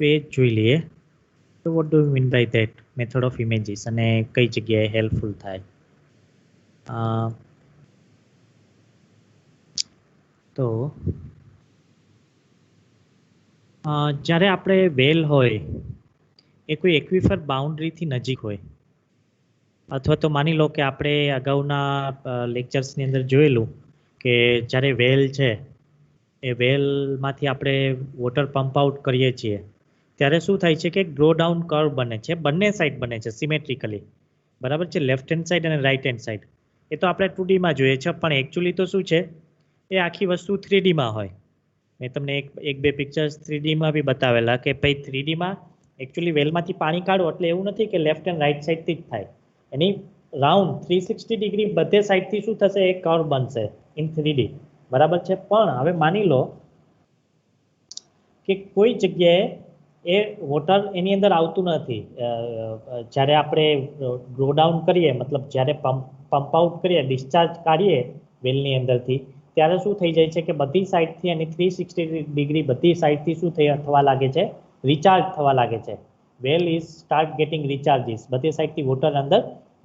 તો એ જોઈ લઈએ. તો what do mean by that method of images અને કઈ જગ્યાએ હેલ્પફુલ થાય. તો જ્યારે આપણે વેલ હોય એ કોઈ એક્વિફર બાઉન્ડ્રીથી નજીક હોય, અથવા તો માની લો કે આપણે અગાઉના લેક્ચર્સની અંદર જોયેલું કે જ્યારે વેલ છે એ વેલમાંથી આપણે વોટર પંપ આઉટ કરીએ છીએ ત્યારે શું થાય છે કે ડ્રો ડાઉન કર્વ બને છે, બંને સાઈડ બને છે સિમેટ્રિકલી, બરાબર છે, લેફ્ટ હેન્ડ સાઈડ અને રાઈટ હેન્ડ સાઈડ. એ તો આપણે 2Dમાં જોઈએ છે, પણ એકચ્યુઅલી તો શું છે એ આખી વસ્તુ 3Dમાં હોય. મેં તમને એક બે પિક્ચર્સ 3Dમાં બી બતાવેલા કે ભાઈ 3Dમાં એકચ્યુઅલી વેલમાંથી પાણી કાઢો એટલે એવું નથી કે લેફ્ટ એન્ડ રાઈટ સાઈડથી જ થાય, એની રાઉન્ડ 360 ડિગ્રી બધે સાઈડથી શું થશે એ કર્વ બનશે ઇન 3D, બરાબર છે. પણ હવે માની લો કે કોઈ જગ્યાએ એ વોટર એની અંદર આવતું નથી. જ્યારે આપણે ડ્રો ડાઉન કરીએ, મતલબ જ્યારે પંપ આઉટ કરીએ, ડિસ્ચાર્જ કાઢીએ વેલની અંદરથી, ત્યારે શું થઈ જાય છે કે બધી સાઈડથી એની 360 ડિગ્રી બધી સાઈડથી શું થવા લાગે છે, રિચાર્જ થવા લાગે છે. વેલ ઇઝ સ્ટાર્ટ ગેટિંગ રિચાર્જીસ, બધી સાઈડથી વોટર અંદર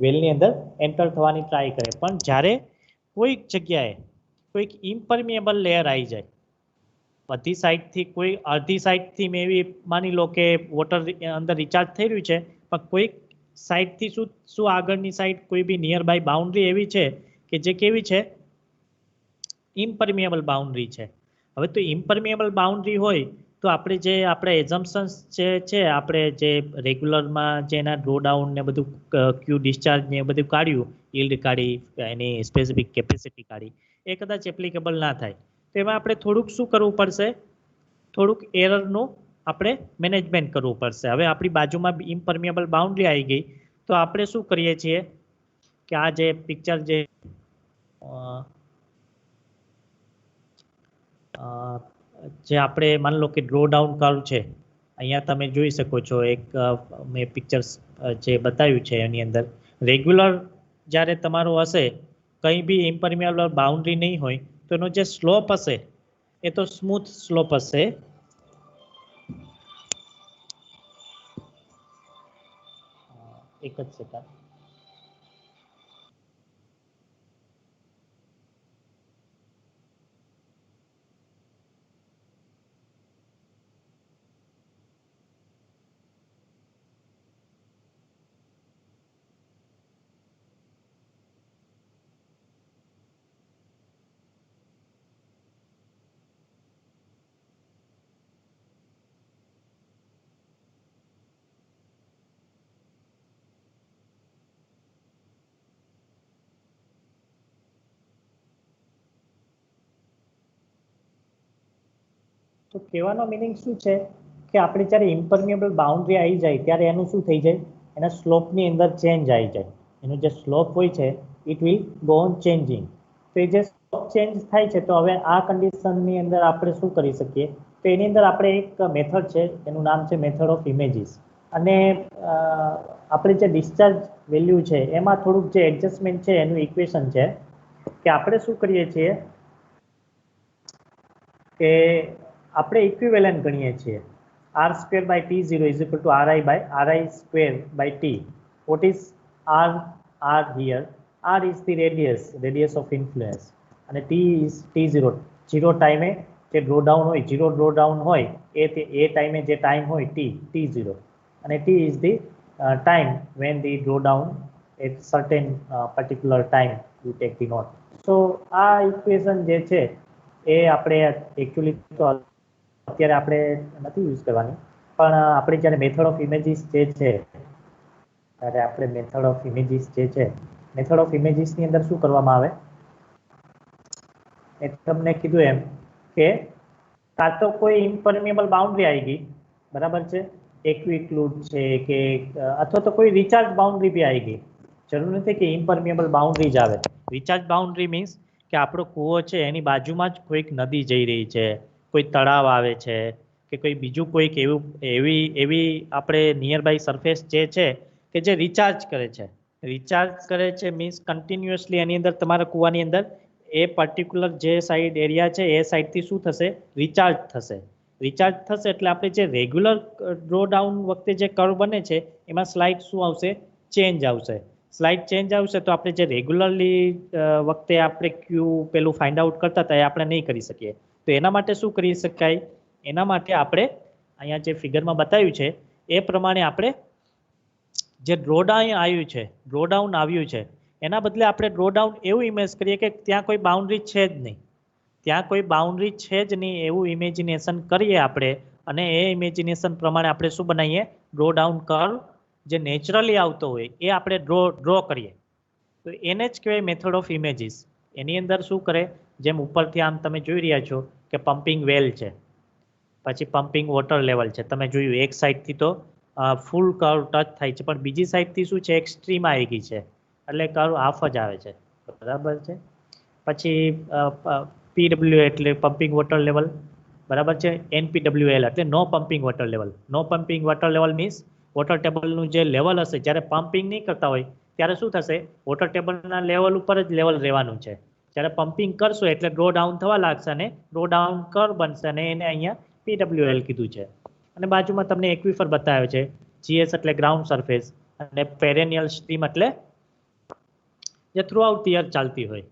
વેલની અંદર એન્ટર થવાની ટ્રાય કરે. પણ જ્યારે કોઈક જગ્યાએ કોઈક ઇમ્પરમિએબલ લેયર આવી જાય, બધી સાઈડથી કોઈ અડધી સાઈડથી મે બી માની લો કે વોટર અંદર રિચાર્જ થઈ રહ્યું છે, પણ કોઈક સાઈડથી શું શું આગળની સાઈડ કોઈ બી નિયર બાય બાઉન્ડ્રી એવી છે કે જે કેવી છે, ઇમ્પરમિએબલ બાઉન્ડ્રી છે. હવે તો ઇમ્પરમિએબલ બાઉન્ડ્રી હોય તો આપણે એઝમ્પશન્સ છે આપણે જે રેગ્યુલરમાં જે એના ડ્રો ડાઉન ને બધું ક્યુ ડિસ્ચાર્જ ને બધું કાઢ્યું, યીલ્ડ કાઢી, એની સ્પેસિફિક કેપેસિટી કાઢી, એ કદાચ એપ્લિકેબલ ના થાય. તો એમાં આપણે થોડુંક શું કરવું પડશે, થોડુંક એરરનું આપણે મેનેજમેન્ટ કરવું પડશે. હવે આપણી બાજુમાં ઇમ્પરમિએબલ બાઉન્ડ્રી આવી ગઈ તો આપણે શું કરીએ છીએ કે આ જે પિક્ચર જે આપણે માની લો કે ડ્રો ડાઉન કર્વ છે, અહીંયા તમે જોઈ શકો છો એક મેં પિક્ચર્સ જે બતાવ્યું છે એની અંદર રેગ્યુલર જ્યારે તમારું હશે, કંઈ બી ઇમ્પરમિએબલ બાઉન્ડ્રી નહીં હોય તો એનો જે સ્લોપ હશે એ તો સ્મૂથ સ્લોપ હશે. એક જ સેકન્ડ. તો કહેવાનો મિનિંગ શું છે કે આપણે જ્યારે ઇમ્પરમિએબલ બાઉન્ડ્રી આવી જાય ત્યારે એનું શું થઈ જાય, એના સ્લોપની અંદર ચેન્જ આવી જાય. એનું જે સ્લોપ હોય છે it will go on changing. તો એ જે સ્લોપ ચેન્જ થાય છે, તો હવે આ કન્ડિશનની અંદર આપણે શું કરી શકીએ, તો એની અંદર આપણે એક મેથડ છે એનું નામ છે મેથડ ઓફ ઇમેજીસ. અને આપણે જે ડિસ્ચાર્જ વેલ્યુ છે એમાં થોડુંક જે એડજસ્ટમેન્ટ છે એનું ઇક્વેશન છે કે આપણે શું કરીએ છીએ કે આપણે ઇક્વિવેલન્ટ ગણીએ છીએ r² by t0 is equal to ri² by t. What is r here? R is the radius of influence, અને t is t0, 0 ટાઈમે જે ડ્રો ડાઉન હોય, 0 ડ્રો ડાઉન હોય એ ટાઈમે જે ટાઈમ હોય t0, અને t is the time when the draw down at certain particular time you take the note. So આ ઇક્વેશન જે છે એ આપણે એકચ્યુઅલી તો અત્યારે આપણે નથી યુઝ કરવાની, પણ આપણે જ્યારે મેથડ ઓફ ઇમેજીસ જે છે ત્યારે આપણે મેથડ ઓફ ઇમેજીસ જે છે, મેથડ ઓફ ઇમેજીસની અંદર શું કરવામાં આવે, મેં તમને કીધું એમ કે કાં તો કોઈ ઇમ્પરમિએબલ બાઉન્ડ્રી આવી ગઈ, બરાબર છે, એક્વિક્લુડ છે કે અથવા તો કોઈ રિચાર્જ બાઉન્ડ્રી બી આવી ગઈ. જરૂર નથી કે ઇમ્પરમિએબલ બાઉન્ડ્રી જ આવે. રિચાર્જ બાઉન્ડ્રી મીન્સ કે આપણો કૂવો છે એની બાજુમાં જ કોઈક નદી જઈ રહી છે, કોઈ તળાવ આવે છે કે કોઈ બીજું કોઈક એવી આપણે નિયર બાય સરફેસ જે છે કે જે રિચાર્જ કરે છે. રિચાર્જ કરે છે મીન્સ કન્ટિન્યુઅસલી એની અંદર તમારા કૂવાની અંદર એ પર્ટિક્યુલર જે સાઈડ એરિયા છે એ સાઈડથી શું થશે, રિચાર્જ થશે. રિચાર્જ થશે એટલે આપણે જે રેગ્યુલર ડ્રો ડાઉન વખતે જે કર્વ બને છે એમાં સ્લાઇડ શું આવશે? ચેન્જ આવશે. સ્લાઇડ ચેન્જ આવશે તો આપણે જે રેગ્યુલરલી વખતે આપણે ક્યુ પેલું ફાઇન્ડ આઉટ કરતા હતા એ આપણે નહીં કરી શકીએ. તો એના માટે શું કરી શકાય? એના માટે આપણે અહીંયા જે ફિગરમાં બતાવ્યું છે એ પ્રમાણે આપણે જે ડ્રોડાઉન આવ્યું છે એના બદલે આપણે ડ્રોડાઉન એવું ઇમેજ કરીએ કે ત્યાં કોઈ બાઉન્ડ્રી છે જ નહીં. ત્યાં કોઈ બાઉન્ડ્રી છે જ નહીં એવું ઇમેજિનેશન કરીએ આપણે, અને એ ઇમેજિનેશન પ્રમાણે આપણે શું બનાવીએ? ડ્રોડાઉન કર્વ જે નેચરલી આવતો હોય એ આપણે ડ્રો કરીએ. તો એને જ કહેવાય મેથડ ઓફ ઇમેજીસ. એની અંદર શું કરે? જેમ ઉપરથી આમ તમે જોઈ રહ્યા છો કે પમ્પિંગ વેલ છે, પછી પમ્પિંગ વોટર લેવલ છે. તમે જોયું એક સાઈડથી તો ફૂલ કર્વ ટચ થાય છે, પણ બીજી સાઈડથી શું છે? એક્સ્ટ્રીમ આવી ગઈ છે, એટલે કર્વ હાફ જ આવે છે. બરાબર છે. પછી પીડબ્લ્યુ એટલે પમ્પિંગ વોટર લેવલ, બરાબર છે. NPWL એટલે no pumping water level. No pumping water level means water ટેબલનું જે લેવલ હશે જ્યારે પમ્પિંગ નહીં કરતા હોય ત્યારે શું થશે? વોટર ટેબલના લેવલ ઉપર જ લેવલ રહેવાનું છે. જ્યારે પમ્પિંગ કરશો એટલે ડ્રો ડાઉન થવા લાગશે અને ડ્રો ડાઉન કર્વ બનશે, અને એને અહીંયા PWL કીધું છે. અને બાજુમાં તમને એક્વિફર બતાવ્યો છે. GS એટલે ગ્રાઉન્ડ સરફેસ, અને પેરેનિયલ સ્ટ્રીમ એટલે જે થ્રુ આઉટ યર ચાલતી હોય.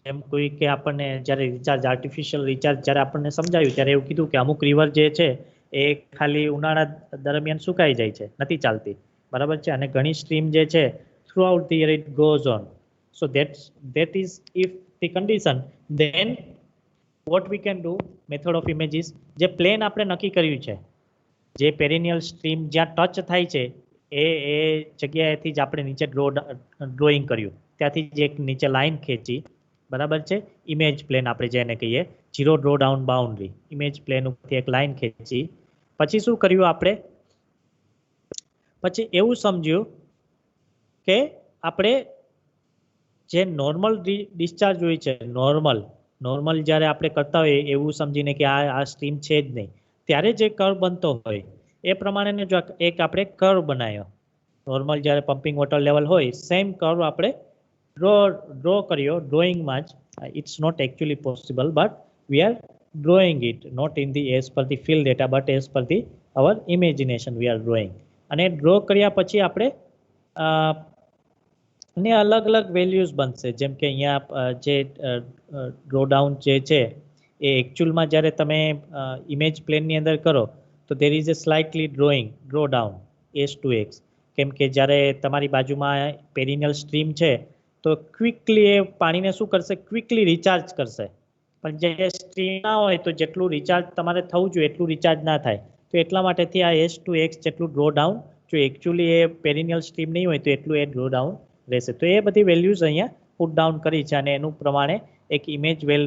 જેમ કોઈ કે આપણને જ્યારે રિચાર્જ આર્ટિફિશિયલ રિચાર્જ જ્યારે આપણને સમજાવ્યું ત્યારે એવું કીધું કે અમુક રિવર જે છે એ ખાલી ઉનાળા દરમિયાન સુકાઈ જાય છે, નથી ચાલતી. બરાબર છે. અને ઘણી સ્ટ્રીમ જે છે through out the year it goes on. So that is if the condition, then what we can do, method of images, જે પ્લેન આપણે નક્કી કર્યું છે, જે પેરેનિયલ સ્ટ્રીમ જ્યાં ટચ થાય છે એ જગ્યાએથી જ આપણે નીચે ડ્રોઈંગ કર્યું, ત્યાંથી જ એક નીચે લાઈન ખેંચી. બરાબર છે. ઇમેજ પ્લેન આપણે જેને કહીએ, zero draw down boundary, image plane ઉપરથી એક લાઈન ખેંચી. પછી શું કર્યું આપણે? પછી એવું સમજ્યું કે આપણે જે નોર્મલ ડિસ્ચાર્જ હોય છે, નોર્મલ જ્યારે આપણે કરતા હોઈએ એવું સમજીને કે આ સ્ટ્રીમ છે જ નહીં, ત્યારે જે કર્વ બનતો હોય એ પ્રમાણેનો જો એક આપણે કર્વ બનાવ્યો. નોર્મલ જ્યારે પમ્પિંગ વોટર લેવલ હોય સેમ કર્વ આપણે ડ્રો કર્યો ડ્રોઈંગમાં જ. It's not actually possible, but we are drawing it not in the as per the field data but as per the our imagination we are drawing. અને draw કર્યા પછી આપણે ને અલગ અલગ વેલ્યુઝ બનશે. જેમ કે અહીંયા જે ડ્રો ડાઉન જે છે એ એકચ્યુઅલમાં જ્યારે તમે ઇમેજ પ્લેનની અંદર કરો તો there is A slightly draw down S2X. કેમ કે જ્યારે તમારી બાજુમાં પેરિનિયલ સ્ટ્રીમ છે તો ક્વિકલી એ પાણીને શું કરશે? ક્વિકલી રિચાર્જ કરશે. પણ જે સ્ટ્રીમ ના હોય તો જેટલું રિચાર્જ તમારે થવું જોઈએ એટલું રિચાર્જ ના થાય. તો એટલા માટેથી આ S2X જેટલું ડ્રો ડાઉન, જો એકચ્યુઅલી એ પેરિનિયલ સ્ટ્રીમ નહીં હોય તો એટલું એ ડ્રો ડાઉન રહેશે. તો એ બધી વેલ્યુઝ અહીંયા પુટ ડાઉન કરી છે, અને એનું પ્રમાણે એક ઇમેજ વેલ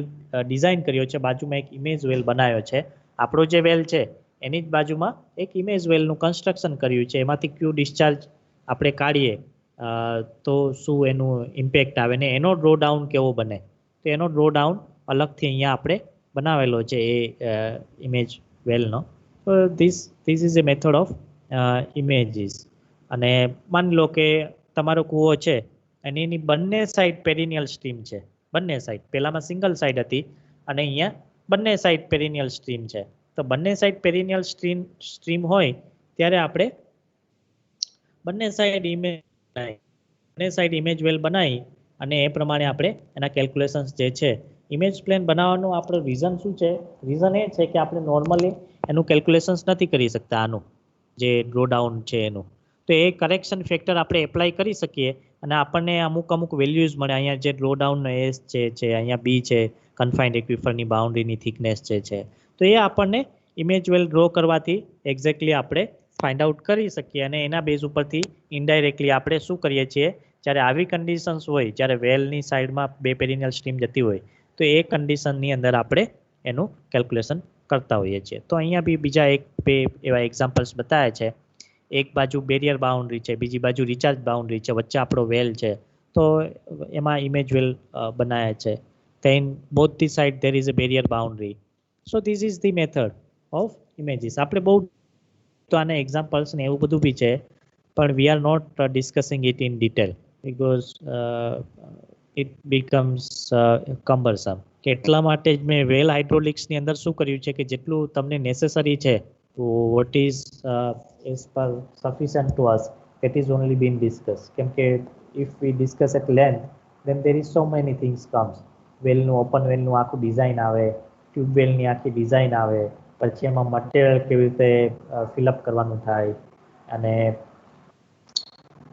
ડિઝાઇન કર્યો છે. બાજુમાં એક ઇમેજ વેલ બનાવ્યો છે. આપણો જે વેલ છે એની જ બાજુમાં એક ઇમેજ વેલનું કન્સ્ટ્રક્શન કર્યું છે. એમાંથી ક્યુ ડિસ્ચાર્જ આપણે કાઢીએ તો શું એનું ઇમ્પેક્ટ આવે ને એનો ડ્રો ડાઉન કેવો બને, તો એનો ડ્રો ડાઉન અલગથી અહીંયા આપણે બનાવેલો છે એ ઇમેજ વેલનો. તો this is A method of images. અને માની લો કે તમારો કૂવો છે અને એની બંને સાઈડ પેરિનિયલ સ્ટ્રીમ છે, બંને સાઈડ. પહેલામાં સિંગલ સાઈડ હતી અને અહીંયા બંને સાઈડ પેરિનિયલ સ્ટ્રીમ છે. તો બંને સાઈડ પેરિનિયલ સ્ટ્રીમ હોય ત્યારે આપણે બંને સાઈડ ઇમેજ વેલ બનાવી અને એ પ્રમાણે આપણે એના કેલ્ક્યુલેશન્સ જે છે, ઇમેજ પ્લેન બનાવવાનું આપણું રીઝન શું છે? રીઝન એ છે કે આપણે નોર્મલી એનું કેલ્ક્યુલેશન્સ નથી કરી શકતા, આનું જે ડ્રો ડાઉન છે એનું. તો એ કરેક્શન ફેક્ટર આપણે એપ્લાય કરી શકીએ અને આપણને અમુક વેલ્યુઝ મળે. અહીંયા જે ડ્રો ડાઉનનો એસ છે, અહીંયા બી છે, કન્ફાઇન્ડ એક્વિફરની બાઉન્ડ્રીની થિકનેસ છે. તો એ આપણને ઇમેજ વેલ ડ્રો કરવાથી એક્ઝેક્ટલી આપણે ફાઇન્ડ આઉટ કરી શકીએ. અને એના બેઝ ઉપરથી ઇનડાયરેક્ટલી આપણે શું કરીએ છીએ? જ્યારે આવી કન્ડિશન્સ હોય, જ્યારે વેલની સાઈડમાં બે પેરિનિયલ સ્ટ્રીમ જતી હોય તો એ કન્ડિશનની અંદર આપણે એનું કેલ્ક્યુલેશન કરતા હોઈએ છીએ. તો અહીંયા બી બીજા બે એવા એક્ઝામ્પલ્સ બતાવ્યા છે. એક બાજુ બેરિયર બાઉન્ડ્રી છે, બીજી બાજુ રિચાર્જ બાઉન્ડ્રી છે, વચ્ચે આપણો વેલ છે. તો એમાં ઇમેજ વેલ બનાવ્યા છે. then both the side there is a barrier boundary. So this is the method of images. આપણે બહુ તો આના એક્ઝામ્પલ્સ ને એવું બધું બી છે, પણ we are not discussing it in detail because it becomes cumbersome. કે એટલા માટે જ મેં વેલ હાઇડ્રોલિક્સની અંદર શું કર્યું છે કે જેટલું તમને નેસેસરી છે what is as per sufficient two us that is only been discussed કેમ કે if we discuss at length then there is so many things comes વેલનું ઓપન વેલનું આખું ડિઝાઇન આવે ટ્યુબવેલની આખી ડિઝાઇન આવે પછી એમાં મટીરિયલ કેવી રીતે ફિલઅપ કરવાનું થાય અને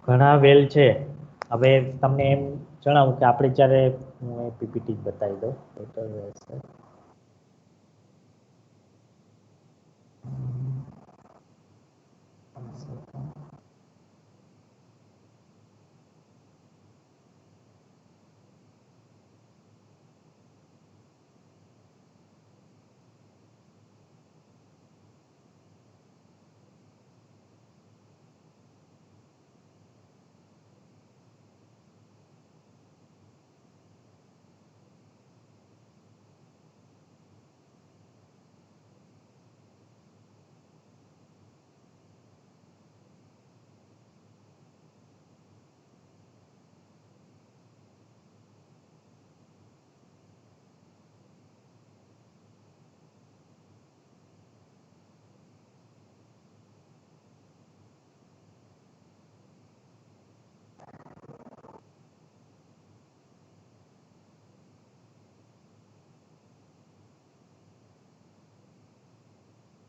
ઘણા વેલ છે હવે તમને એમ જણાવું કે આપણે જ્યારે હું એ પીપીટી બતાવી દઉં બેટર રહેશે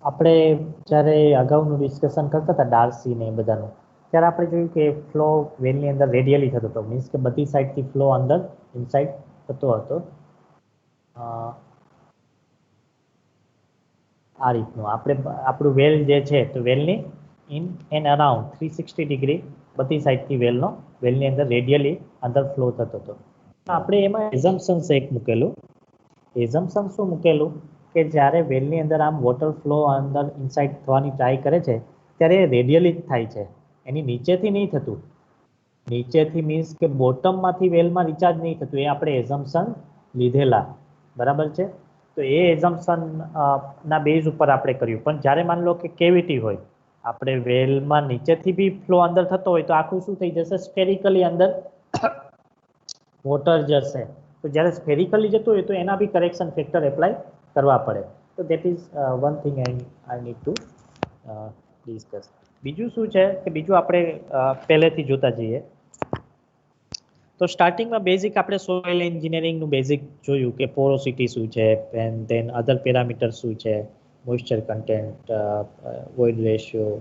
આપણે જ્યારે અગાઉનું ડિસ્કશન કરતા હતા ડાર્સી ને એ બધાનું ત્યારે આપણે જોયું કે ફ્લો વેલની અંદર રેડિયલી થતો હતો મીન્સ કે બધી સાઈડથી ફ્લો અંદર ઇનસાઇડ થતો હતો આ રીતનું આપણે આપણું વેલ જે છે તો વેલની ઇન એન્ડ અરાઉન્ડ 360 ડિગ્રી બધી સાઈડથી વેલની અંદર રેડિયલી અંદર ફ્લો થતો હતો આપણે એમાં એઝમ્પશન્સ એક મૂકેલું એઝમ્પશન શું મૂકેલું કે જ્યારે વેલની અંદર આમ વોટર ફ્લો અંદર ઇનસાઇડ થવાની ટ્રાય કરે છે ત્યારે રેડિયલી જ થાય છે એની નીચેથી નહીં થતું નીચેથી મીન્સ કે બોટમમાંથી વેલમાં રિચાર્જ નહીં થતું એ આપણે એઝમ્પશન લીધેલા બરાબર છે તો એ એઝમ્પશન ના બેઝ ઉપર આપણે કર્યું પણ જ્યારે માની લો કે કેવિટી હોય આપણે વેલમાં નીચેથી બી ફ્લો અંદર થતો હોય તો આખું શું થઈ જશે સ્ફેરિકલી અંદર વોટર જશે તો જ્યારે સ્ફેરિકલી જતું હોય તો એના બી કરેક્શન ફેક્ટર એપ્લાય કરવા પડે તો that is one thing I need to discuss બીજું શું છે કે બીજું આપણે પહેલેથી જોતા જઈએ તો સ્ટાર્ટિંગમાં બેઝિક આપણે સોઇલ એન્જિનિયરિંગનું બેઝિક જોયું કે પોરોસિટી શું છે એન્ડ ધેન અધર પેરામીટર શું છે મોઇસ્ચર કન્ટેન્ટ વોઇડ રેશિયો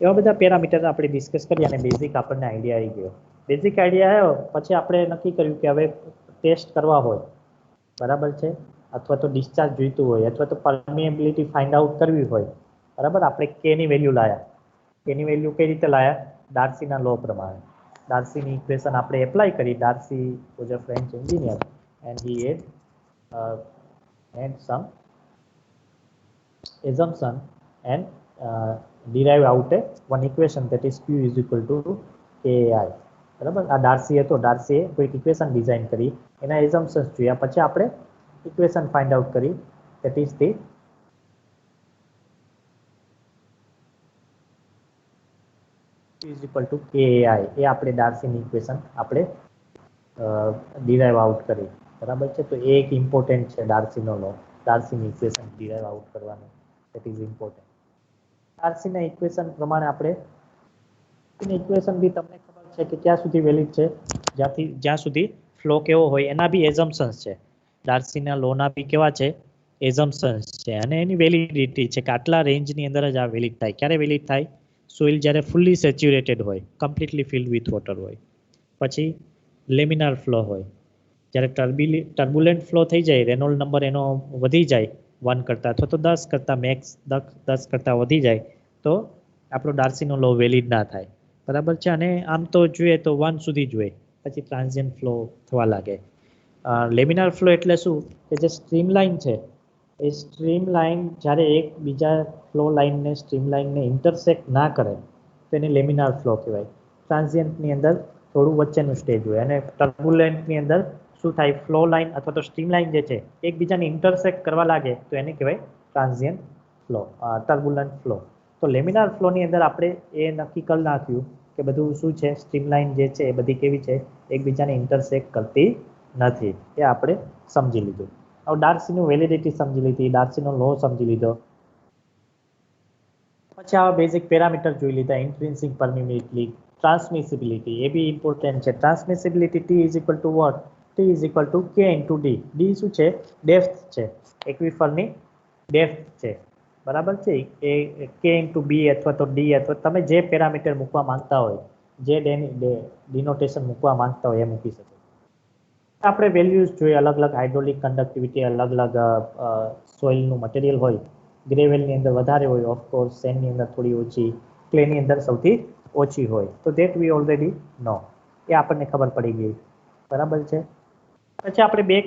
એવા બધા પેરામીટર આપણે ડિસ્કસ કરી અને બેઝિક આપણને આઈડિયા આવી ગયો બેઝિક આઈડિયા આવ્યો પછી આપણે નક્કી કર્યું કે હવે ટેસ્ટ કરવા હોય બરાબર છે અથવા તો ડિસ્ચાર્જ જોઈતું હોય અથવા તો પરમિએબિલિટી ફાઇન્ડ આઉટ કરવી હોય બરાબર આપણે કેની વેલ્યુ લાયા કેની વેલ્યુ કઈ રીતે લાયા ડાર્સીના લો પ્રમાણે ડાર્સીની ઇક્વેશન આપણે એપ્લાય કરી Darcy was a French engineer and he had some assumption and derive out one equation that is q is equal to kai બરાબર આ ડાર્સી હતો ડાર્સીએ કોઈ ઇક્વેશન ડિઝાઇન કરી એના એઝમ્પશન્સ જોયા પછી આપણે ઇક્વેશન ફાઇન્ડ આઉટ કરી that is the is equal to kai એ આપણે ડાર્સીની ઇક્વેશન આપણે ડિરાઇવ આઉટ કરી બરાબર છે તો એ એક ઇમ્પોર્ટન્ટ છે ડાર્સીનો લો ડાર્સીની ઇક્વેશન ડિરાઇવ આઉટ કરવાનો that is important ડાર્સીના ઇક્વેશન પ્રમાણે આપણે ઇક્વેશન બી તમને ખબર છે કે ક્યાં સુધી વેલિડ છે જ્યાં સુધી ફ્લો કેવો હોય એના બી એઝમ્પશન્સ છે ડાર્સીના લોના બી કેવા છે એઝમ્પશન્સ છે અને એની વેલિડિટી છે કે આટલા રેન્જની અંદર જ આ વેલિડ થાય ક્યારે વેલિડ થાય સોઇલ જ્યારે ફુલ્લી સેચ્યુરેટેડ હોય કમ્પ્લીટલી ફિલ્ડ વિથ વોટર હોય પછી લેમિનાર ફ્લો હોય જ્યારે ટર્બ્યુલન્ટ ફ્લો થઈ જાય રેનોલ્ડ નંબર એનો વધી જાય 1 કરતાં અથવા તો 10 કરતાં મેક્સ 10 કરતાં વધી જાય તો આપણો ડાર્સીનો લો વેલિડ ના થાય બરાબર છે અને આમ તો જોઈએ તો 1 સુધી જોઈએ પછી ટ્રાન્ઝિયન્ટ ફ્લો થવા લાગે લેમિનાર ફ્લો એટલે શું કે જે સ્ટ્રીમલાઇન છે એ સ્ટ્રીમલાઇન જ્યારે એક બીજા ફ્લો લાઇનને સ્ટ્રીમલાઇનને ઇન્ટરસેક્ટ ના કરે તો એને લેમિનાર ફ્લો કહેવાય ટ્રાન્ઝિયન્ટની અંદર થોડું વચ્ચેનું સ્ટેજ હોય અને ટર્બ્યુલન્ટની અંદર શું થાય ફ્લો લાઇન અથવા તો સ્ટ્રીમલાઇન જે છે એકબીજાને ઇન્ટરસેક્ટ કરવા લાગે તો એને કહેવાય ટ્રાન્ઝિયન્ટ ફ્લો ટર્બ્યુલન્ટ ફ્લો તો લેમિનાર ફ્લોની અંદર આપણે એ નક્કી કરી નાખ્યું કે બધું શું છે સ્ટ્રીમલાઇન જે છે એ બધી કેવી છે એકબીજાને ઇન્ટરસેક્ટ કરતી નથી એ આપણે સમજી લીધું હવે ડાર્સીનું વેલિડિટી સમજી લીધી, ડાર્સીનો લો સમજી લીધો, પછી આવા બેઝિક પેરામીટર જોઈ લીધા, ઇન્ટ્રિન્સિક પરમિબિલિટી, ટ્રાન્સમિસિબિલિટી, એ બી ઇમ્પોર્ટન્ટ છે. Transmissibility T is equal to what? T is equal to K into D. D શું છે? ડેપ્થ છે, એક્વિફરની ડેપ્થ છે, બરાબર છે. એ કે ઇન્ટુ બી અથવા તો ડી અથવા તમે જે પેરામીટર મૂકવા માંગતા હોય, જે ડિનોટેશન મૂકવા માંગતા હોય એ મૂકી શકો. આપણે વેલ્યુઝ જોઈએ, અલગ અલગ હાઇડ્રોલિક કન્ડક્ટિવિટી, અલગ અલગ સોઇલનું મટીરિયલ હોય. ગ્રેવેલની અંદર વધારે હોય, ઓફકોર્સ સેન્ડની અંદર થોડી ઓછી, ક્લેની અંદર સૌથી ઓછી હોય. તો દેટ વી ઓલરેડી નો, એ આપણને ખબર પડી ગઈ, બરાબર છે. પછી આપણે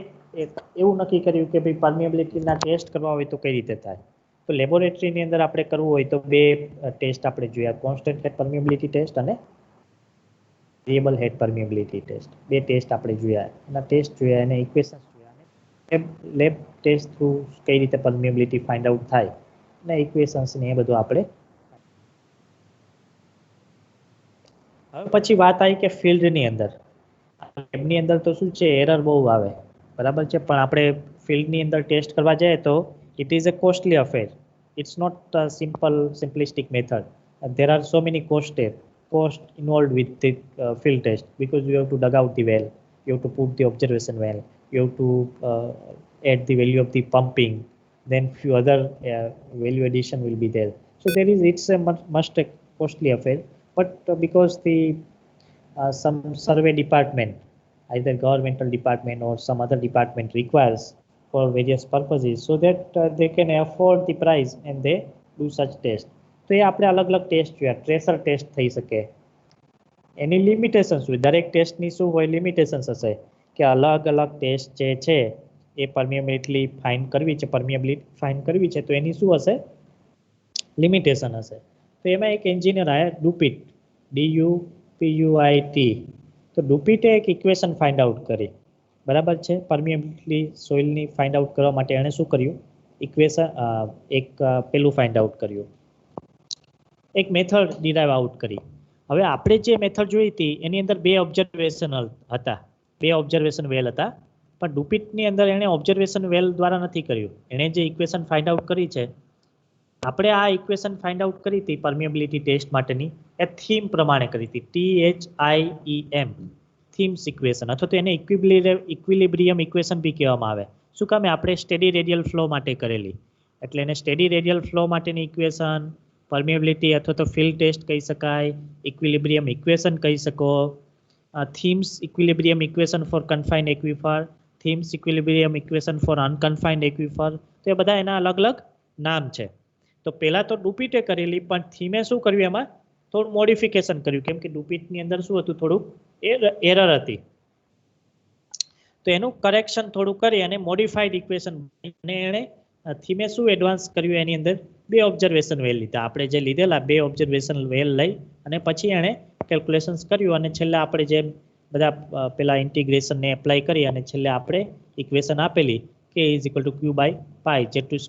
એવું નક્કી કર્યું કે ભાઈ પરમિએબિલિટીના ટેસ્ટ કરવા હોય તો કઈ રીતે થાય. તો લેબોરેટરીની અંદર આપણે કરવું હોય તો બે ટેસ્ટ આપણે જોયા, કોન્સ્ટન્ટ હેડ પરમિએબિલિટી ટેસ્ટ અને વેરિયેબલ હેડ પરમિએબિલિટી ટેસ્ટ. બે ટેસ્ટ આપણે જોયા, એના ટેસ્ટ જોયા, એને ઇક્વેશન્સ જોયા, લેબ ટેસ્ટ થ્રુ કઈ રીતે પરમિએબિલિટી ફાઇન્ડ આઉટ થાય અને ઇક્વેશન્સ ને એ બધું આપણે. હવે પછી વાત આવી કે ફિલ્ડની અંદર, લેબની અંદર તો શું છે, એરર બહુ આવે, બરાબર છે. પણ આપણે ફિલ્ડની અંદર ટેસ્ટ કરવા જાય તો it is a costly affair. It's not simplistic method. There are so many cost involved with the field test, because you have to dug out the well, you have to put the observation well, you have to add the value of the pumping, then few other value addition will be there. So it's a must a costly affair. But because the some survey department, either governmental department or some other department requires for various purposes, so that they can afford the price and they do such test. તો એ આપણે અલગ અલગ test જોયા. Tracer test થઈ શકે, એની limitations હોય, દરેક ટેસ્ટની શું હોય, લિમિટેશન્સ હશે કે અલગ અલગ ટેસ્ટ જે છે એ પરમિએબિલિટી ફાઇન્ડ કરવી છે, પરમિએબિલિટી ફાઇન્ડ કરવી છે, તો એની શું હશે, લિમિટેશન હશે. તો એમાં એક એન્જિનિયર આવ્યા, ડુપિટ, DUPUIT. તો ડુપિટે એક ઇક્વેશન ફાઇન્ડ આઉટ કરી, બરાબર છે. પરમિએબિલિટી સોઇલની ફાઇન્ડ આઉટ કરવા માટે એણે શું કર્યું, ઇક્વેશન એક પેલું ફાઇન્ડ આઉટ કર્યું, એક મેથડ ડિરાઈવ આઉટ કરી. હવે આપણે જે મેથડ જોઈ હતી એની અંદર બે ઓબ્ઝર્વેશન હતા, બે ઓબ્ઝર્વેશન વેલ હતા. પણ ડુપિટની અંદર એણે ઓબ્ઝર્વેશન વેલ દ્વારા નથી કર્યું, એણે જે ઇક્વેશન ફાઇન્ડ આઉટ કરી છે, આપણે આ ઇક્વેશન ફાઇન્ડ આઉટ કરી હતી પરમિએબિલિટી ટેસ્ટ માટેની, એ થીમ પ્રમાણે કરી હતી, THIEM, થીમ્સ ઇક્વેશન, અથવા તો એને ઇક્વિલિબ્રિયમ ઇક્વેશન બી કહેવામાં આવે. શું કામે, આપણે સ્ટેડી રેડિયલ ફ્લો માટે કરેલી, એટલે એને સ્ટેડી રેડિયલ ફ્લો માટેની ઇક્વેશન, પરમિએબિલિટી અથવા તો ફિલ્ડ ટેસ્ટ કહી શકાય, ઇક્વિલિબ્રિયમ ઇક્વેશન કહી શકો, Thiem's equilibrium equation for confined aquifer, Thiem's equilibrium equation for unconfined aquifer. તો એ બધા એના અલગ અલગ નામ છે. તો પહેલા તો ડુપિટે કરેલી, પણ થીમે શું કર્યું, એમાં થોડું મોડિફિકેશન કર્યું, કેમ કે ડુપિટની અંદર શું હતું, થોડુંક એરર હતી. તો એનું કરેક્શન થોડું કરી અને મોડિફાઈડ ઇક્વેશન, અને એણે થીમે શું એડવાન્સ કર્યું, એની અંદર બે ઓબ્ઝર્વેશન વેલ લીધા. આપણે જે લીધેલા બે ઓબ્ઝર્વેશન વેલ લઈ અને પછી એણે કેલ્ક્યુલેશન્સ કર્યું, અને છેલ્લે આપણે જે બધા પેલા ઇન્ટિગ્રેશનને એપ્લાય કરી અને છેલ્લે આપણે ઇક્વેશન આપેલી K is equal to Q by pi z² -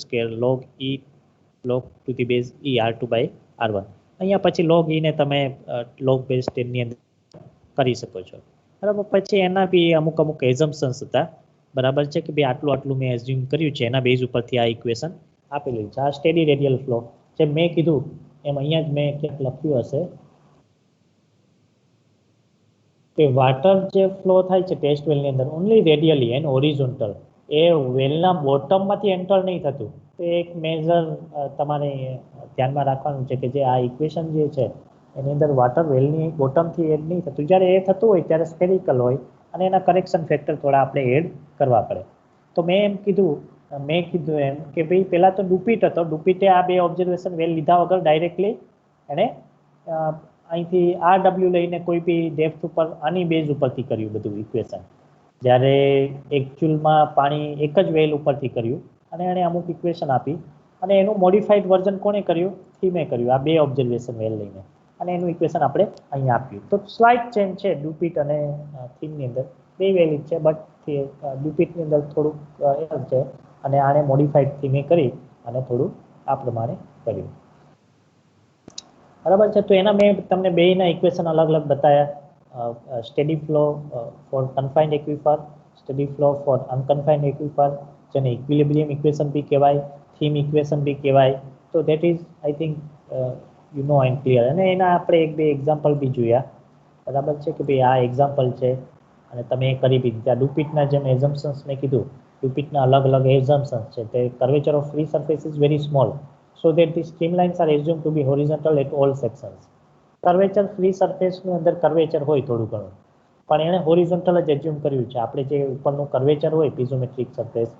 z² log e log to the base e r2 by r1. અહીંયા પછી log e ને તમે log બેઝ 10 ની અંદર કરી શકો છો, બરાબર. પછી એના બી અમુક એઝમ્પશન્સ હતા, બરાબર છે, કે ભાઈ આટલું આટલું મેં એઝ્યુમ કર્યું છે, એના બેઝ ઉપરથી આ ઇક્વેશન આપેલું છે. આ સ્ટેડી રેડિયલ ફ્લો જે મેં કીધું એમ અહીંયા જ મેં ક્યાંક લખ્યું હશે કે વોટર જે ફ્લો થાય છે ટેસ્ટ વેલની અંદર ઓનલી રેડિયલી એન્ડ હોરિઝોન્ટલ, એ વેલના બોટમમાંથી એન્ટર નહીં થતું. તો એક મેજર તમારે ધ્યાનમાં રાખવાનું છે કે જે આ ઇક્વેશન જે છે એની અંદર વોટર વેલની બોટમથી એડ નહીં થતું. જ્યારે એ થતું હોય ત્યારે સ્ફેરિકલ હોય અને એના કરેક્શન ફેક્ટર થોડા આપણે એડ કરવા પડે. તો મેં કીધું એમ કે ભાઈ પહેલાં તો ડુપિટ હતો, ડુપિટે આ બે ઓબ્ઝર્વેશન વેલ લીધા વગર ડાયરેક્ટલી એણે અહીંથી RW લઈને કોઈ બી ડેપ્થ ઉપર આની બેઝ ઉપરથી કર્યું બધું ઇક્વેશન, જ્યારે એકચ્યુઅલમાં પાણી એક જ વેલ ઉપરથી કર્યું અને એણે અમુક ઇક્વેશન આપી, અને એનું મોડિફાઈડ વર્ઝન કોણે કર્યું, થીમે કર્યું, આ બે ઓબ્ઝર્વેશન વેલ લઈને, અને એનું ઇક્વેશન આપણે અહીંયા આપ્યું. તો સ્લાઇટ ચેન્જ છે ડુપિટ અને થીમની અંદર, બે વેલિડ છે, બટ ડુપિટની અંદર થોડુંક એરર છે અને આને મોડિફાઈડ થીમે કરી અને થોડું આ પ્રમાણે કર્યું, બરાબર છે. તો એના મેં તમને બેના ઇક્વેશન અલગ અલગ બતાવ્યા, steady flow for confined aquifer, steady flow for unconfined aquifer, જેને ઇક્વિલિબ્રિયમ ઇક્વેશન બી કહેવાય, થીમ ઇક્વેશન બી કહેવાય. તો that is I think you know and clear. અને એના આપણે એક બે એક્ઝામ્પલ બી જોયા, બરાબર છે, કે ભાઈ આ એક્ઝામ્પલ છે અને તમે એ કરી બી દીધા. ડુપિટના જેમ એઝમ્પશન્સ મેં કીધું, ડુપિટના અલગ અલગ એઝમ્પશન્સ છે. તે curvature of free surface is very small, so that the streamlines are assume to be horizontal at all sections. Curvature free સરફેસની અંદર કર્વેચર હોય થોડું ઘણું, પણ એણે હોરિઝોન્ટલ જ એઝ્યુમ કર્યું છે. આપણે જે ઉપરનું કર્વેચર હોય પીઝોમેટ્રિક સરફેસ,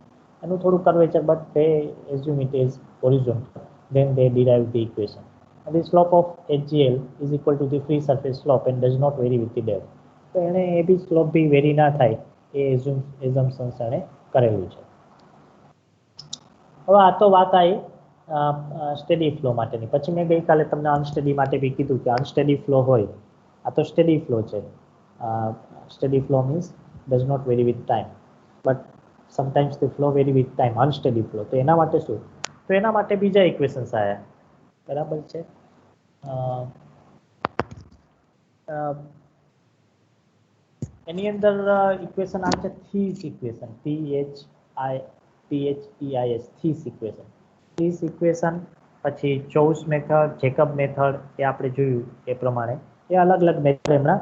એનું થોડું curvature, but they assume it is horizontal, then they derive the equation. And the slope of HGL is equal to the free surface slope and does not vary with the depth. તો એને એ બી slope be very ના થાય એ એઝમ્પશન્સ એણે કરેલું છે. હવે આ તો વાત આવી સ્ટેડી ફ્લો માટેની. પછી મેં ગઈકાલે તમને અનસ્ટેડી માટે બી કીધું કે અનસ્ટેડી ફ્લો હોય, આ તો સ્ટેડી ફ્લો છે. Steady flow means does not vary with time, but sometimes the flow vary with time, unsteady flow. તો એના માટે શું? તો એના માટે બીજા ઇક્વેશન્સ આવ્યા, બરાબર છે. એની અંદર ઇક્વેશન આવે છે થીસ ઇક્વેશન, THEIS, થીસ ઇક્વેશન. થીસ ઇક્વેશન પછી ચોઉસ મેથડ, જેકબ મેથડ, એ આપણે જોયું એ પ્રમાણે એ અલગ અલગ મેથડ એમના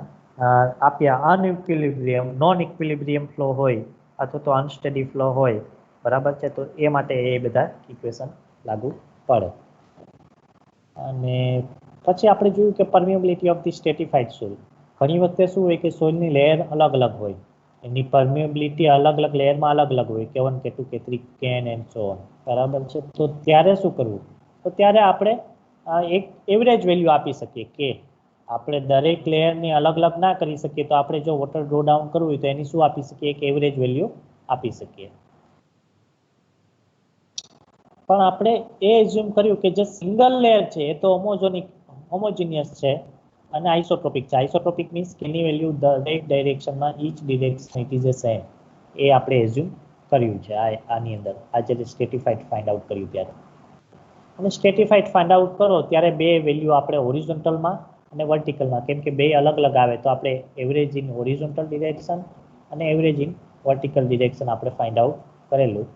આપ્યા. અનઇક્વિલિબ્રિયમ, નોન ઇક્વિલિબ્રિયમ ફ્લો હોય અથવા તો અનસ્ટેડી ફ્લો હોય, બરાબર છે, તો એ માટે એ બધા ઇક્વેશન લાગુ પડે. અને પછી આપણે જોયું કે પરમિએબિલિટી ઓફ ધી સ્ટેટિફાઈડ સોઇલ. ઘણી વખતે શું હોય કે સોઇલની લેયર અલગ અલગ હોય, એની પરમિએબિલિટી અલગ અલગ લેયરમાં અલગ અલગ હોય, K1 K2 K3 can and so on, બરાબર છે. તો ત્યારે શું કરવું? તો ત્યારે આપણે એક એવરેજ વેલ્યુ આપી શકીએ કે આપણે દરેક લેયરની અલગ અલગ ના કરી શકીએ, તો આપણે જો વોટર ડ્રો ડાઉન કરવું હોય તો એની શું આપી શકીએ? એક એવરેજ વેલ્યુ આપી શકીએ. પણ આપણે એ એઝ્યુમ કર્યું કે જે સિંગલ લેયર છે એ તો હોમોજીનિયસ છે અને આઇસોટ્રોપિક છે. આઇસોટ્રોપિક મીન્સ એની વેલ્યુ દરેક ડાયરેક્શનમાં each direction it is a same, એ આપણે એઝ્યુમ કર્યું છે આની અંદર, આ જે સ્ટેટિફાઈડ ફાઇન્ડ આઉટ કર્યું ત્યારે. અને સ્ટેટિફાઈડ ફાઇન્ડ આઉટ કરો ત્યારે બે વેલ્યુ આપણે હોરિઝોન્ટલમાં અને વર્ટિકલમાં, કેમ કે બે અલગ અલગ આવે તો આપણે એવરેજ ઇન હોરિઝોન્ટલ ડિરેક્શન અને એવરેજ ઇન વર્ટિકલ ડિરેક્શન આપણે ફાઇન્ડ આઉટ કરેલું.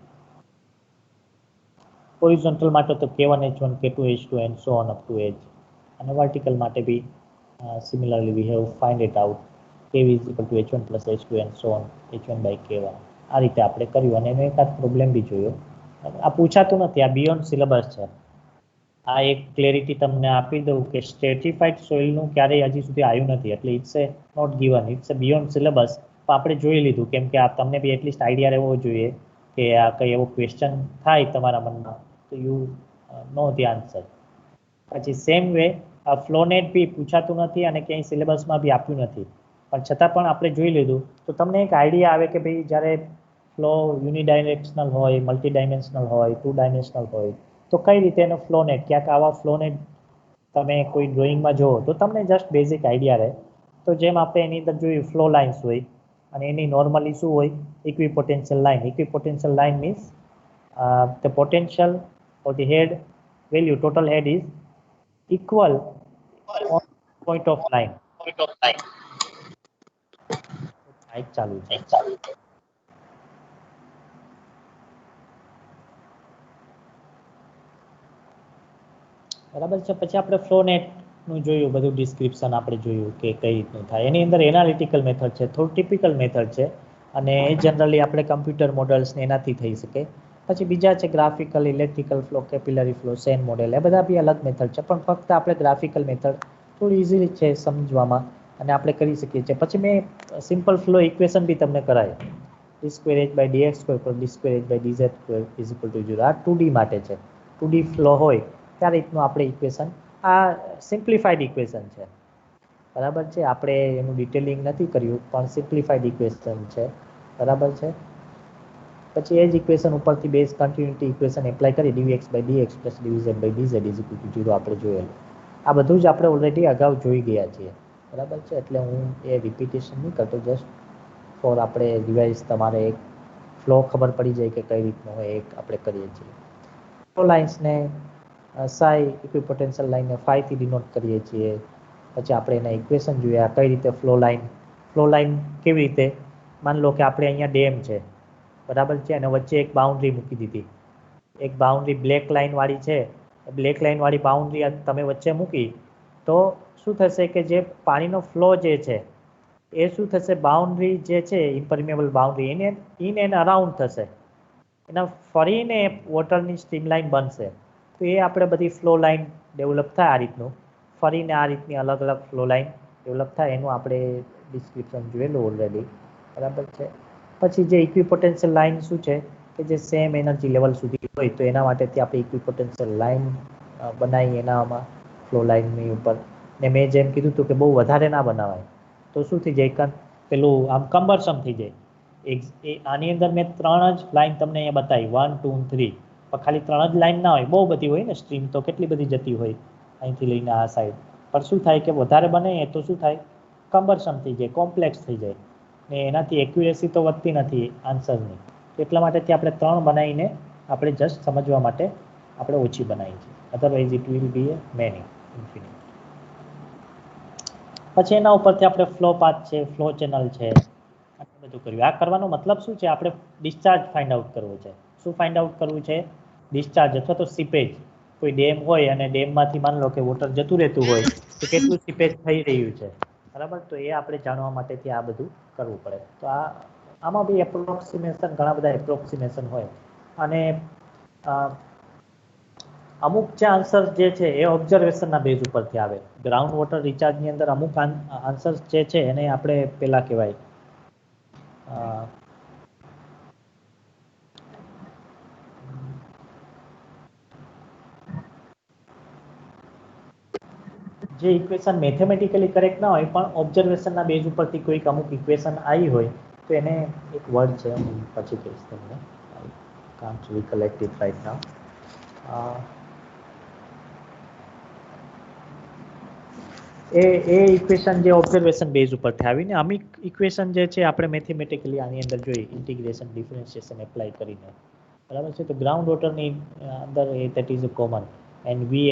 હોરિઝોન્ટલ માટે તો K1 H1 K2 H2 and so on up to H, અને વર્ટિકલ માટે બી similarly we have find it out K is equal to H1 plus H2 and so on H1 by K1. આ રીતે આપણે કર્યું. અને એનો એકાદ પ્રોબ્લેમ બી જોયો. આ પૂછાતું નથી, આ બિયોન્ડ સિલેબસ છે. આ એક ક્લેરિટી તમને આપી દઉં કે સ્ટેટિફાઈડ સોઇલનું ક્યારેય હજી સુધી આવ્યું નથી, એટલે it's a not given, it's a beyond syllabus. તો આપણે જોઈ લીધું, કેમ કે આ તમને બી એટલીસ્ટ આઈડિયા રહેવો જોઈએ કે આ કંઈ એવો ક્વેશ્ચન થાય તમારા મનમાં તો યુ નો ધી આન્સર. પછી સેમ વે આ ફ્લોનેટ બી પૂછાતું નથી અને ક્યાંય સિલેબસમાં બી આપ્યું નથી, પણ છતાં પણ આપણે જોઈ લીધું તો તમને એક આઈડિયા આવે કે ભાઈ જ્યારે ફ્લો યુનિડાયરેક્શનલ હોય, મલ્ટી ડાયમેન્શનલ હોય, 2 ડાયમેન્શનલ હોય, તો કઈ રીતે એનો ફ્લોનેટ, ક્યાંક આવા ફ્લોનેટ તમે કોઈ ડ્રોઈંગમાં જુઓ તો તમને જસ્ટ બેઝિક આઈડિયા રહે. તો જેમ આપણે એની અંદર જોયું ફ્લો લાઇન્સ હોય અને એની નોર્મલી શું હોય? Equipotential line. Equipotential line means the potential or the head value, total head is equal on point of line. Mike ચાલુ છે. બરાબર છે. પછી આપણે ફ્લોનેટનું જોયું, બધું ડિસ્ક્રિપ્શન આપણે જોયું કે કઈ રીતનું થાય. એની અંદર એનાલિટિકલ મેથડ છે, થોડું ટિપિકલ મેથડ છે, અને જનરલી આપણે કમ્પ્યુટર મોડલ્સને એનાથી થઈ શકે. પછી બીજા છે graphical, electrical flow, capillary flow, sand model, એ બધા બી અલગ મેથડ છે, પણ ફક્ત આપણે ગ્રાફિકલ મેથડ થોડી ઇઝીલી છે સમજવામાં અને આપણે કરી શકીએ છીએ. પછી મેં સિમ્પલ ફ્લો ઇક્વેશન બી તમને કરાય, d2h/dx² + d2h/dz² = 0. આ 2D માટે છે. 2D ફ્લો હોય ત્યાં રીતનું આપણે ઇક્વેશન, આ સિમ્પ્લિફાઈડ ઇક્વેશન છે, બરાબર છે. આપણે એનું ડિટેલિંગ નથી કર્યું, પણ સિમ્પ્લિફાઈડ ઇક્વેશન છે, બરાબર છે. પછી એ જ ઇક્વેશન ઉપરથી બેઝ કન્ટિન્યુટી ઇક્વેશન એપ્લાય કરી dvx/dx + dvz/dz = 0 આપણે જોયેલું. આ બધું જ આપણે ઓલરેડી અગાઉ જોઈ ગયા છીએ, બરાબર છે. એટલે હું એ રિપીટેશન નહીં કરતો, જસ્ટ ફોર આપણે રિવાઇઝ, તમારે એક ફ્લો ખબર પડી જાય કે કઈ રીતનું હોય, એક આપણે કરીએ છીએ. ફ્લો લાઇન્સને સાઈ, ઇક્વિપોટેન્શિયલ લાઇનને ફાઈથી ડિનોટ કરીએ છીએ. પછી આપણે એના ઇક્વેશન જોયા, કઈ રીતે ફ્લો લાઇન કેવી રીતે માન લો કે આપણે અહીંયા ડેમ છે, બરાબર છે, અને વચ્ચે એક બાઉન્ડ્રી મૂકી દીધી, એક બાઉન્ડ્રી બ્લેક લાઇન વાળી છે, બ્લેક લાઇન વાળી બાઉન્ડ્રી તમે વચ્ચે મૂકી તો શું થશે કે જે પાણીનો ફ્લો જે છે એ શું થશે, બાઉન્ડ્રી જે છે ઇમ્પરમેબલ બાઉન્ડ્રી એને ઇન એન્ડ અરાઉન્ડ થશે, એના ફરીને વોટરની સ્ટ્રીમ લાઇન બનશે. તો એ આપણે બધી ફ્લો લાઇન ડેવલપ થાય આ રીતનું, ફરીને આ રીતની અલગ અલગ ફ્લો લાઇન ડેવલપ થાય, એનું આપણે ડિસ્ક્રિપ્શન જોયેલું ઓલરેડી, બરાબર છે. પછી જે ઇક્વિપોટેન્શિયલ લાઇન શું છે કે જે સેમ એનર્જી લેવલ સુધી હોય તો એના માટેથી આપણે ઇક્વિપોટેન્શિયલ લાઇન બનાવી એનામાં ફ્લો લાઇનની ઉપર. ને મેં જેમ કીધું હતું કે બહુ વધારે ના બનાવાય તો શું થઈ જાય, પેલું આમ કમ્બરસમ થઈ જાય. આની અંદર મેં 3 જ લાઈન તમને અહીંયા બતાવી, 1 2 3, પણ ખાલી 3 જ લાઈન ના હોય, બહુ બધી હોય ને, સ્ટ્રીમ તો કેટલી બધી જતી હોય અહીંથી લઈને આ સાઈડ. પણ શું થાય કે વધારે બને તો શું થાય, કમ્બરસમ થઈ જાય, કોમ્પ્લેક્સ થઈ જાય, ને એનાથી એક્યુરેસી તો વધતી નથી આન્સરની. એટલા માટેથી આપણે 3 બનાવીને આપણે જસ્ટ સમજવા માટે આપણે ઓછી બનાવી છે, otherwise it will B A many infinite. પછી એના ઉપરથી આપણે ફ્લો પાથ છે, ફ્લો ચેનલ છે, બધું કર્યું. આ કરવાનો મતલબ શું છે, આપણે ડિસ્ચાર્જ ફાઇન્ડ આઉટ કરવું છે. શું ફાઇન્ડ આઉટ કરવું છે, ડિસ્ચાર્જ અથવા તો સીપેજ. કોઈ ડેમ હોય અને ડેમમાંથી માની લો કે વોટર જતું રહેતું હોય તો કેટલું સીપેજ થઈ રહ્યું છે, બરાબર. તો એ આપણે જાણવા માટેથી આ બધું કરવું પડે. તો આમાં બી એપ્રોક્સિમેશન, ઘણા બધા એપ્રોક્સિમેશન હોય, અને અમુક જે આન્સર જે છે એ ઓબ્ઝર્વેશનના બેઝ ઉપરથી આવે. ગ્રાઉન્ડ વોટર રિચાર્જની અંદર અમુક આન્સર જે છે એને આપણે પેલા કહેવાય જે ઇક્વેશન મેથેમેટિકલી કરેક્ટ ના હોય પણ ઓબ્ઝર્વેશનના બેઝ ઉપરથી કોઈક અમુક ઇક્વેશન આવી હોય તો એને એક વર્ડ છે, હું પછી કહીશ તમને, can't recollect it right now. એ ઇક્વેશન જે ઓબ્ઝર્વેશન બેઝ ઉપરથી આવીને, અમુક ઇક્વેશન જે છે આપણે મેથેમેટિકલી આની અંદર જોઈએ, ઇન્ટિગ્રેશન ડિફરન્શિએશન એપ્લાય કરીને, બરાબર છે. તો ગ્રાઉન્ડ વોટરની અંદર that is common and we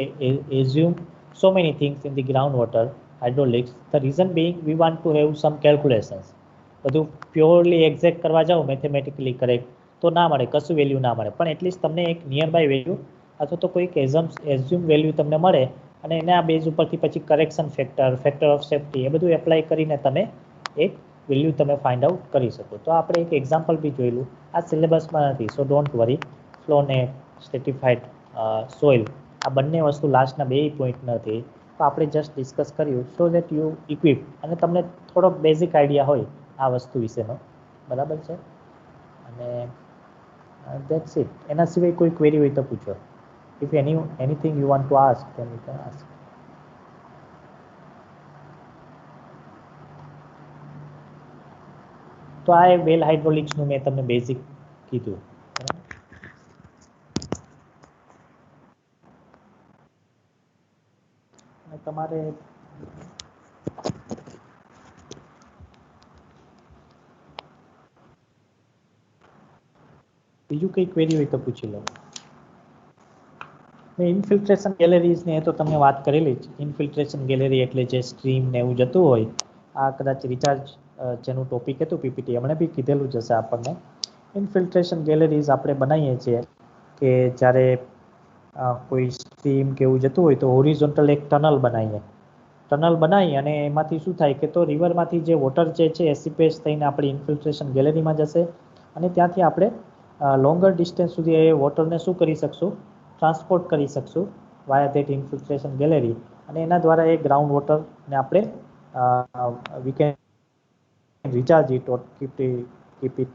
assume so many things in the groundwater hydraulics. The reason being we want to have some calculations. બધું પ્યોરલી એક્ઝેક્ટ કરવા જાઓ મેથેમેટિકલી કરેક્ટ તો ના મળે, કશું વેલ્યુ ના મળે, પણ એટલીસ્ટ તમને એક નિયર બાય વેલ્યુ અથવા તો કોઈક એઝ્યુમ વેલ્યુ તમને મળે, અને એના બેઝ ઉપરથી પછી correction factor, factor of safety, એ બધું એપ્લાય કરીને તમે એક વેલ્યુ તમે ફાઇન્ડ આઉટ કરી શકો. તો આપણે એક એક્ઝામ્પલ બી જોયેલું, આ સિલેબસમાં નથી, સો ડોન્ટ વરી. ફ્લોનેટ, સ્ટેટિફાઈડ સોઇલ, આ બંને વસ્તુ લાસ્ટના 2 પોઈન્ટ નથી, તો આપણે જસ્ટ ડિસ્કસ કર્યું સો દેટ યુ ઇક્વિપ, અને તમને થોડોક બેઝિક આઈડિયા હોય આ વસ્તુ વિશેનો, બરાબર છે. અને દેટ્સ ઇટ. એના સિવાય કોઈ ક્વેરી હોય તો પૂછો. If anything you want to ask then you can ask. તો આ વેલ હાઇડ્રોલિક્સનું મેં તમને બેઝિક કીધું, બરાબર. તમારે બીજું કંઈ ક્વેરી હોય તો પૂછી લો. ઇન્ફિલ્ટ્રેશન ગેલેરીઝ ને એ તો તમને વાત કરેલી જ. ઇન્ફિલ્ટ્રેશન ગેલેરી એટલે જે સ્ટ્રીમ ને એવું જતું હોય, આ કદાચ રિચાર્જ જેનું ટોપિક હતું પીપીટી એમણે બી કીધેલું જ હશે આપણને. ઇન્ફિલ્ટ્રેશન ગેલેરીઝ આપણે બનાવીએ છીએ કે જ્યારે કોઈ સ્ટ્રીમ કે એવું જતું હોય તો હોરિઝોન્ટલ એક ટનલ બનાવીએ. ટનલ બનાવી અને એમાંથી શું થાય કે તો રિવરમાંથી જે વોટર જે છે એ સીપેજ થઈને આપણી ઇન્ફિલ્ટ્રેશન ગેલેરીમાં જશે, અને ત્યાંથી આપણે લોંગર ડિસ્ટન્સ સુધી એ વોટરને શું કરી શકશું, ટ્રાન્સપોર્ટ કરી શકશું વાયા ધેટ ઇન્ફિલ્ટ્રેશન ગેલેરી, અને એના દ્વારા એ ગ્રાઉન્ડ વોટરને આપણે we can recharge it or keep it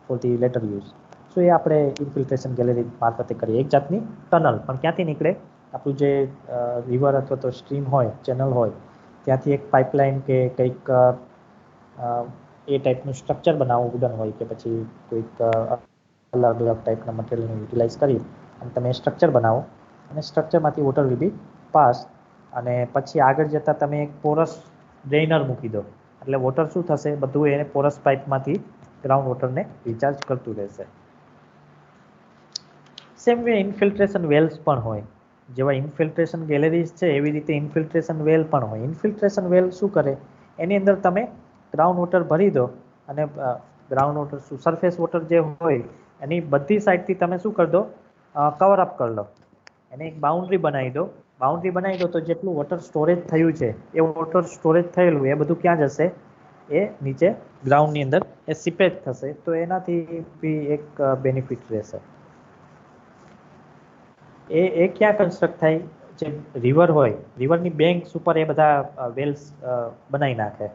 for the later use. So એ આપણે ઇન્ફિલ્ટ્રેશન ગેલેરી મારફતે કરીએ, એક જાતની ટનલ. પણ ક્યાંથી નીકળે, આપણું જે રિવર અથવા તો સ્ટ્રીમ હોય, ચેનલ હોય, ત્યાંથી એક પાઇપલાઇન કે કંઈક એ ટાઈપનું સ્ટ્રક્ચર બનાવવું, વુડન હોય કે પછી કોઈક અલગ અલગ ટાઈપના મટીરિયલને યુટિલાઇઝ કરી અને તમે સ્ટ્રક્ચર બનાવો, અને સ્ટ્રક્ચરમાંથી વોટર વિલ બી પાસ, અને પછી આગળ જતાં તમે એક પોરસ ડ્રેઇનર મૂકી દો, એટલે વોટર શું થશે, બધું એને પોરસ પાઇપમાંથી ગ્રાઉન્ડ વોટરને રિચાર્જ કરતું રહેશે. સેમ વે ઇન્ફિલ્ટ્રેશન વેલ્સ પણ હોય. જેવા ઇન્ફિલ્ટ્રેશન ગેલેરીઝ છે એવી રીતે ઇન્ફિલ્ટ્રેશન વેલ પણ હોય. ઇન્ફિલ્ટ્રેશન વેલ શું કરે, એની અંદર તમે ગ્રાઉન્ડ વોટર ભરી દો અને ગ્રાઉન્ડ વોટર શું સરફેસ વોટર જે હોય એની બધી સાઈડથી તમે શું કરી દો, કવર અપ કરી લો, એને એક બાઉન્ડ્રી બનાવી દો. બાઉન્ડ્રી બનાવી દો તો જેટલું વોટર સ્ટોરેજ થયું છે એ વોટર સ્ટોરેજ થયેલું એ બધું ક્યાં જશે, એ નીચે ગ્રાઉન્ડની અંદર એ સિપેજ થશે. તો એનાથી બી એક બેનિફિટ રહેશે. એ ક્યાં કન્સ્ટ્રક્ટ થાય, જે રિવર હોય રિવરની બેંક્સ ઉપર એ બધા વેલ્સ બનાવી નાખે.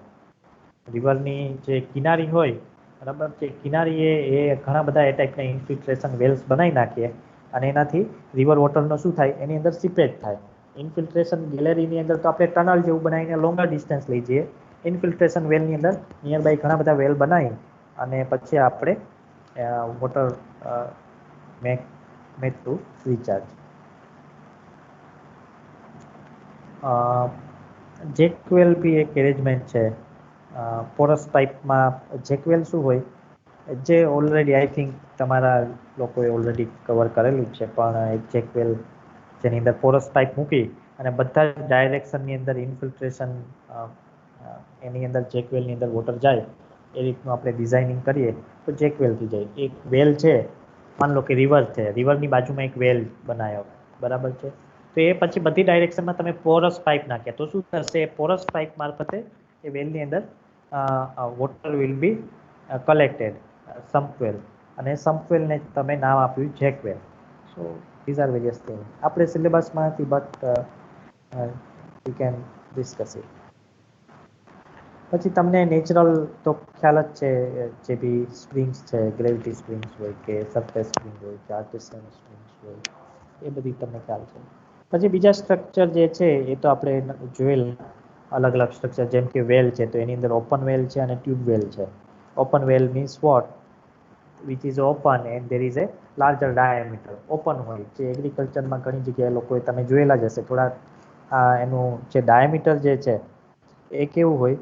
રિવરની જે કિનારી હોય બરાબર, જે કિનારી એ ઘણા બધા એ ટાઈપના ઇન્ફિલ્ટ્રેશન વેલ્સ બનાવી નાખીએ અને એનાથી રિવર વોટરનો શું થાય, એની અંદર સિપેજ થાય. ઇન્ફિલ્ટ્રેશન ગેલેરીની અંદર તો આપણે ટનલ જેવું બનાવીને લોંગર ડિસ્ટન્સ લઈ જઈએ. ઇન્ફિલ્ટ્રેશન વેલની અંદર નિયર બાય ઘણા બધા વેલ બનાવી અને પછી આપણે વોટર મેક ટુ રિચાર્જ. જેકવેલ બી એક એરેન્જમેન્ટ છે. પોરસ પાઇપમાં જેકવેલ શું હોય, જે ઓલરેડી આઈ થિંક તમારા લોકોએ ઓલરેડી કવર કરેલું જ છે, પણ એક જેકવેલ જેની અંદર પોરસ પાઇપ મૂકી અને બધા જ ડાયરેક્શનની અંદર ઇન્ફિલ્ટ્રેશન એની અંદર જેકવેલની અંદર વોટર જાય એ રીતનું આપણે ડિઝાઇનિંગ કરીએ તો જેકવેલ થઈ જાય. એક વેલ છે, માન લો કે રિવર છે, રિવરની બાજુમાં એક વેલ બનાવ્યો બરાબર છે, તો એ પછી બધી ડાયરેક્શનમાં તમે પોરસ પાઇપ નાખ્યા તો શું થશે, પોરસ પાઇપ મારફતે એ વેલની અંદર water will be collected, sump well, અને સમ્પવેલને તમે નામ આપ્યું jack well. So these are various thing. આપણે સિલેબસમાં નથી but you can discuss it. પછી તમને નેચરલ તો ખ્યાલ જ છે, જે બી સ્પ્રિંગ્સ છે, ગ્રેવિટી સ્પ્રિંગ્સ હોય કે સરફેસ સ્પ્રિંગ હોય કે આર્ટિફિશિયલ સ્પ્રિંગ્સ હોય, એ બધી તમને ખ્યાલ છે. પછી બીજા સ્ટ્રક્ચર જે છે એ તો આપણે જોયેલ અલગ અલગ સ્ટ્રક્ચર, જેમ કે વેલ છે તો એની અંદર ઓપન વેલ છે અને ટ્યુબ વેલ છે. Open well means what, which is open and there is A larger diameter. Open હોય જે એગ્રીકલ્ચરમાં ઘણી જગ્યાએ લોકોએ તમે જોયેલા જ હશે. થોડાક એનું જે ડાયામીટર જે છે એ કેવું હોય,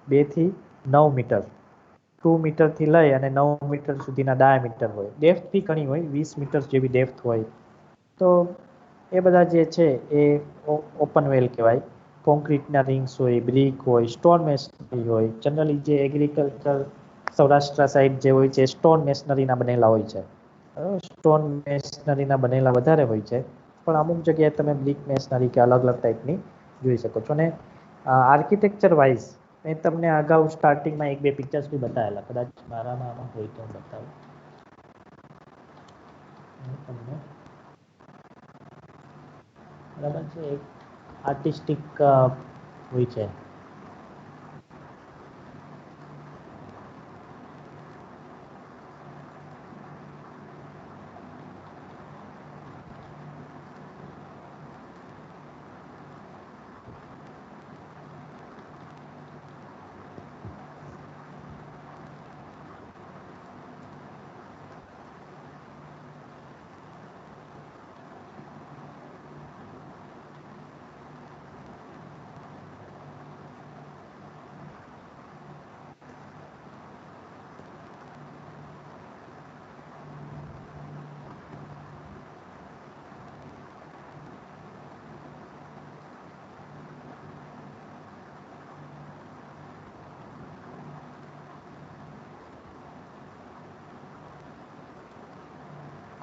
2 થી 9 મીટર, 2 મીટરથી લઈ અને 9 મીટર સુધીના ડાયામીટર હોય. ડેપ્થ બી ઘણી હોય, 20 મીટર જેવી ડેપ્થ હોય. તો એ બધા જે છે એ ઓપન વેલ કહેવાય. કોન્ક્રીટના રિંગ્સ હોય, બ્રિક હોય, સ્ટોન મેસનરી હોય. જનરલી જે એગ્રીકલ્ચર સૌરાષ્ટ્ર સાઈડ જે હોય છે સ્ટોન મેશનરીના બનેલા હોય છે. સ્ટોન મેશનરીના બનેલા વધારે હોય છે, પણ અમુક જગ્યાએ તમે બ્રિક મેશનરી કે અલગ અલગ ટાઈપની જોઈ શકો છો. અને આર્કિટેક્ચર વાઇઝ મેં તમને અગાઉ સ્ટાર્ટિંગમાં 1-2 પિક્ચર્સ બી બતાવેલા, કદાચ મારામાં આમાં હોય તો બતાવું તમને. બરાબર છે, એક આર્ટિસ્ટિક હોય છે.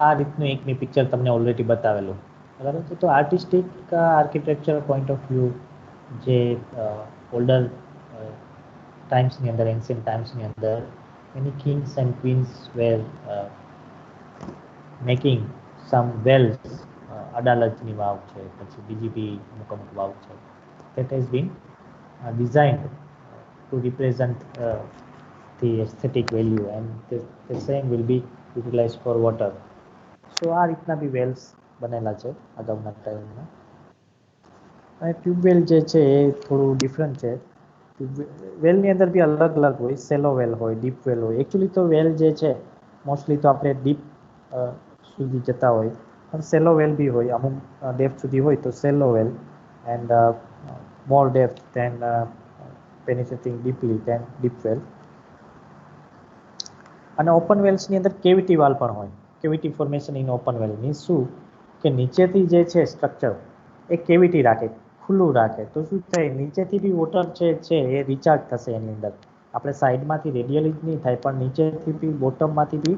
આ રીતનું એક મેં પિક્ચર તમને ઓલરેડી બતાવેલું બરાબર છે. તો artistic architecture point of view જે ઓલ્ડર ટાઈમ્સની અંદર, એન્શિયન્ટ ટાઈમ્સની અંદર એની kings and queens were making some wells. અડાલજની વાવ છે, પછી બીજી બી અમુક અમુક વાવ છે, that has been designed to represent the aesthetic value and the same will be utilized for water. સો આ રીતના બી વેલ્સ બનેલા છે અગાઉના ટાઈમમાં. અને ટ્યુબવેલ જે છે એ થોડું ડિફરન્ટ છે. વેલની અંદર બી અલગ અલગ હોય, સેલો વેલ હોય, ડીપ વેલ હોય. એકચ્યુઅલી તો વેલ જે છે મોસ્ટલી તો આપણે ડીપ સુધી જતા હોય, પણ સેલો વેલ બી હોય. અમુક ડેપ્થ સુધી હોય તો shallow well, and more depth then penetrating deeply then deep well. અને ઓપન વેલ્સની અંદર કેવિટી વાલ પણ હોય. Cavity formation in open well means શું, કે નીચેથી જે છે સ્ટ્રક્ચર એ કેવિટી રાખે, ખુલ્લું રાખે, તો શું થાય, નીચેથી બી વોટર છે એ રિચાર્જ થશે એની અંદર. આપણે સાઈડમાંથી રેડિયલી જ નહીં થાય પણ નીચેથી બી બોટમમાંથી બી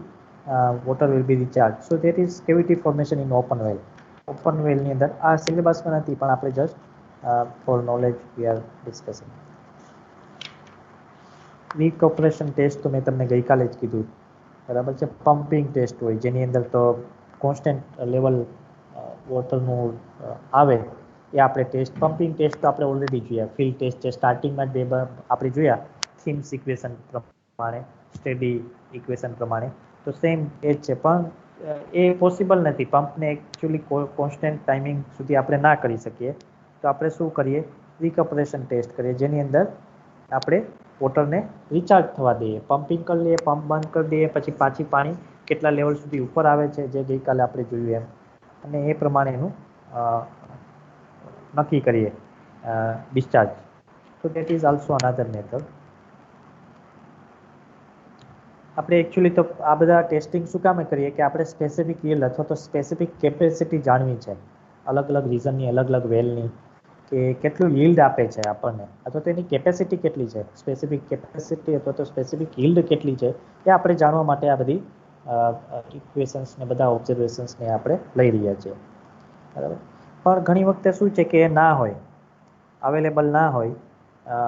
water will be recharge. So that is cavity formation in open well. ઓપન વેલની અંદર આ સિલેબસમાં નથી પણ આપણે just for knowledge we are discussing. Recuperation test તો મેં તમને ગઈકાલે જ કીધું, બરાબર છે. પમ્પિંગ ટેસ્ટ હોય જેની અંદર તો કોન્સ્ટન્ટ લેવલ વોટરનું આવે એ આપણે ટેસ્ટ. પમ્પિંગ ટેસ્ટ તો આપણે ઓલરેડી જોયા, ફિલ્ડ ટેસ્ટ છે સ્ટાર્ટિંગમાં જ આપણે જોયા થીમ્સ ઇક્વેશન પ્રમાણે, સ્ટેડી ઇક્વેશન પ્રમાણે. તો સેમ એ જ છે પણ એ પોસિબલ નથી. પંપને એકચ્યુઅલી કોન્સ્ટન્ટ ટાઈમિંગ સુધી આપણે ના કરી શકીએ, તો આપણે શું કરીએ, રિકપરેશન ટેસ્ટ કરીએ જેની અંદર આપણે વોટરને રિચાર્જ થવા દઈએ. પમ્પિંગ કરી લઈએ, પંપ બંધ કરી દઈએ, પછી પાછી પાણી કેટલા લેવલ સુધી ઉપર આવે છે જે ગઈકાલે આપણે જોયું એમ, અને એ પ્રમાણે એનું નક્કી કરીએ ડિસ્ચાર્જ. તો that is also another method. આપણે એકચ્યુઅલી તો આ બધા ટેસ્ટિંગ શું કામે કરીએ કે આપણે સ્પેસિફિક યીલ્ડ અથવા તો સ્પેસિફિક કેપેસિટી જાણવી છે અલગ અલગ રીઝનની, અલગ અલગ વેલની, કે કેટલું યીલ્ડ આપે છે આપણને, અથવા તો એની કેપેસિટી કેટલી છે, સ્પેસિફિક કેપેસિટી અથવા તો સ્પેસિફિક યીલ્ડ કેટલી છે એ આપણે જાણવા માટે આ બધી ઇક્વેશન્સ ને બધા ઓબ્ઝર્વેશન્સને આપણે લઈ રહ્યા છીએ, બરાબર. પણ ઘણી વખતે શું છે કે એ ના હોય, અવેલેબલ ના હોય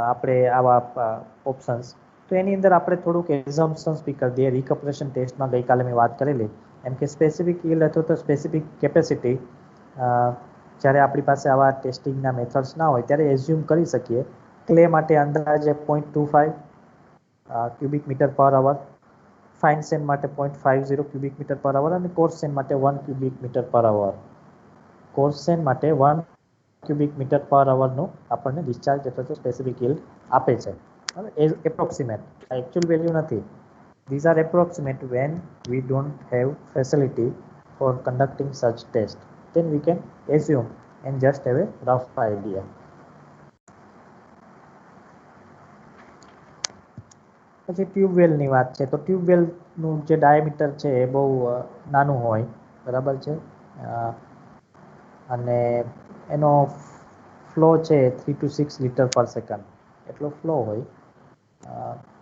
આપણે આવા ઓપ્શન્સ, તો એની અંદર આપણે થોડુંક એઝમ્પશન્સ બી કરી દઈએ. રિકપરેશન ટેસ્ટમાં ગઈકાલે મેં વાત કરેલી એમ કે સ્પેસિફિક યીલ્ડ અથવા તો સ્પેસિફિક કેપેસિટી જ્યારે આપણી પાસે આવા ટેસ્ટિંગના મેથડ્સ ના હોય ત્યારે એઝ્યુમ કરી શકીએ. ક્લે માટે અંદાજે 0.25 ક્યુબિક મીટર પર અવર, ફાઇન સેન્ડ માટે 0.50 ક્યુબિક મીટર પર અવર અને કોર્સ સેન્ડ માટે 1 ક્યુબિક મીટર પર અવર. કોર્સ સેન્ડ માટે 1 ક્યુબિક મીટર પર અવરનું આપણને ડિસ્ચાર્જ અથવા તો સ્પેસિફિક યીલ્ડ આપે છે. એપ્રોક્સિમેટ, એકચ્યુઅલ વેલ્યુ નથી. These are approximate when we don't have facility for conducting such test. Then we can assume and just have a rough idea. પછી ટ્યુબવેલની વાત છે તો ટ્યુબવેલનું જે ડાયામીટર છે એ બહુ નાનું હોય, બરાબર છે, અને એનો ફ્લો છે 3 to 6 લીટર પર સેકન્ડ એટલો ફ્લો હોય.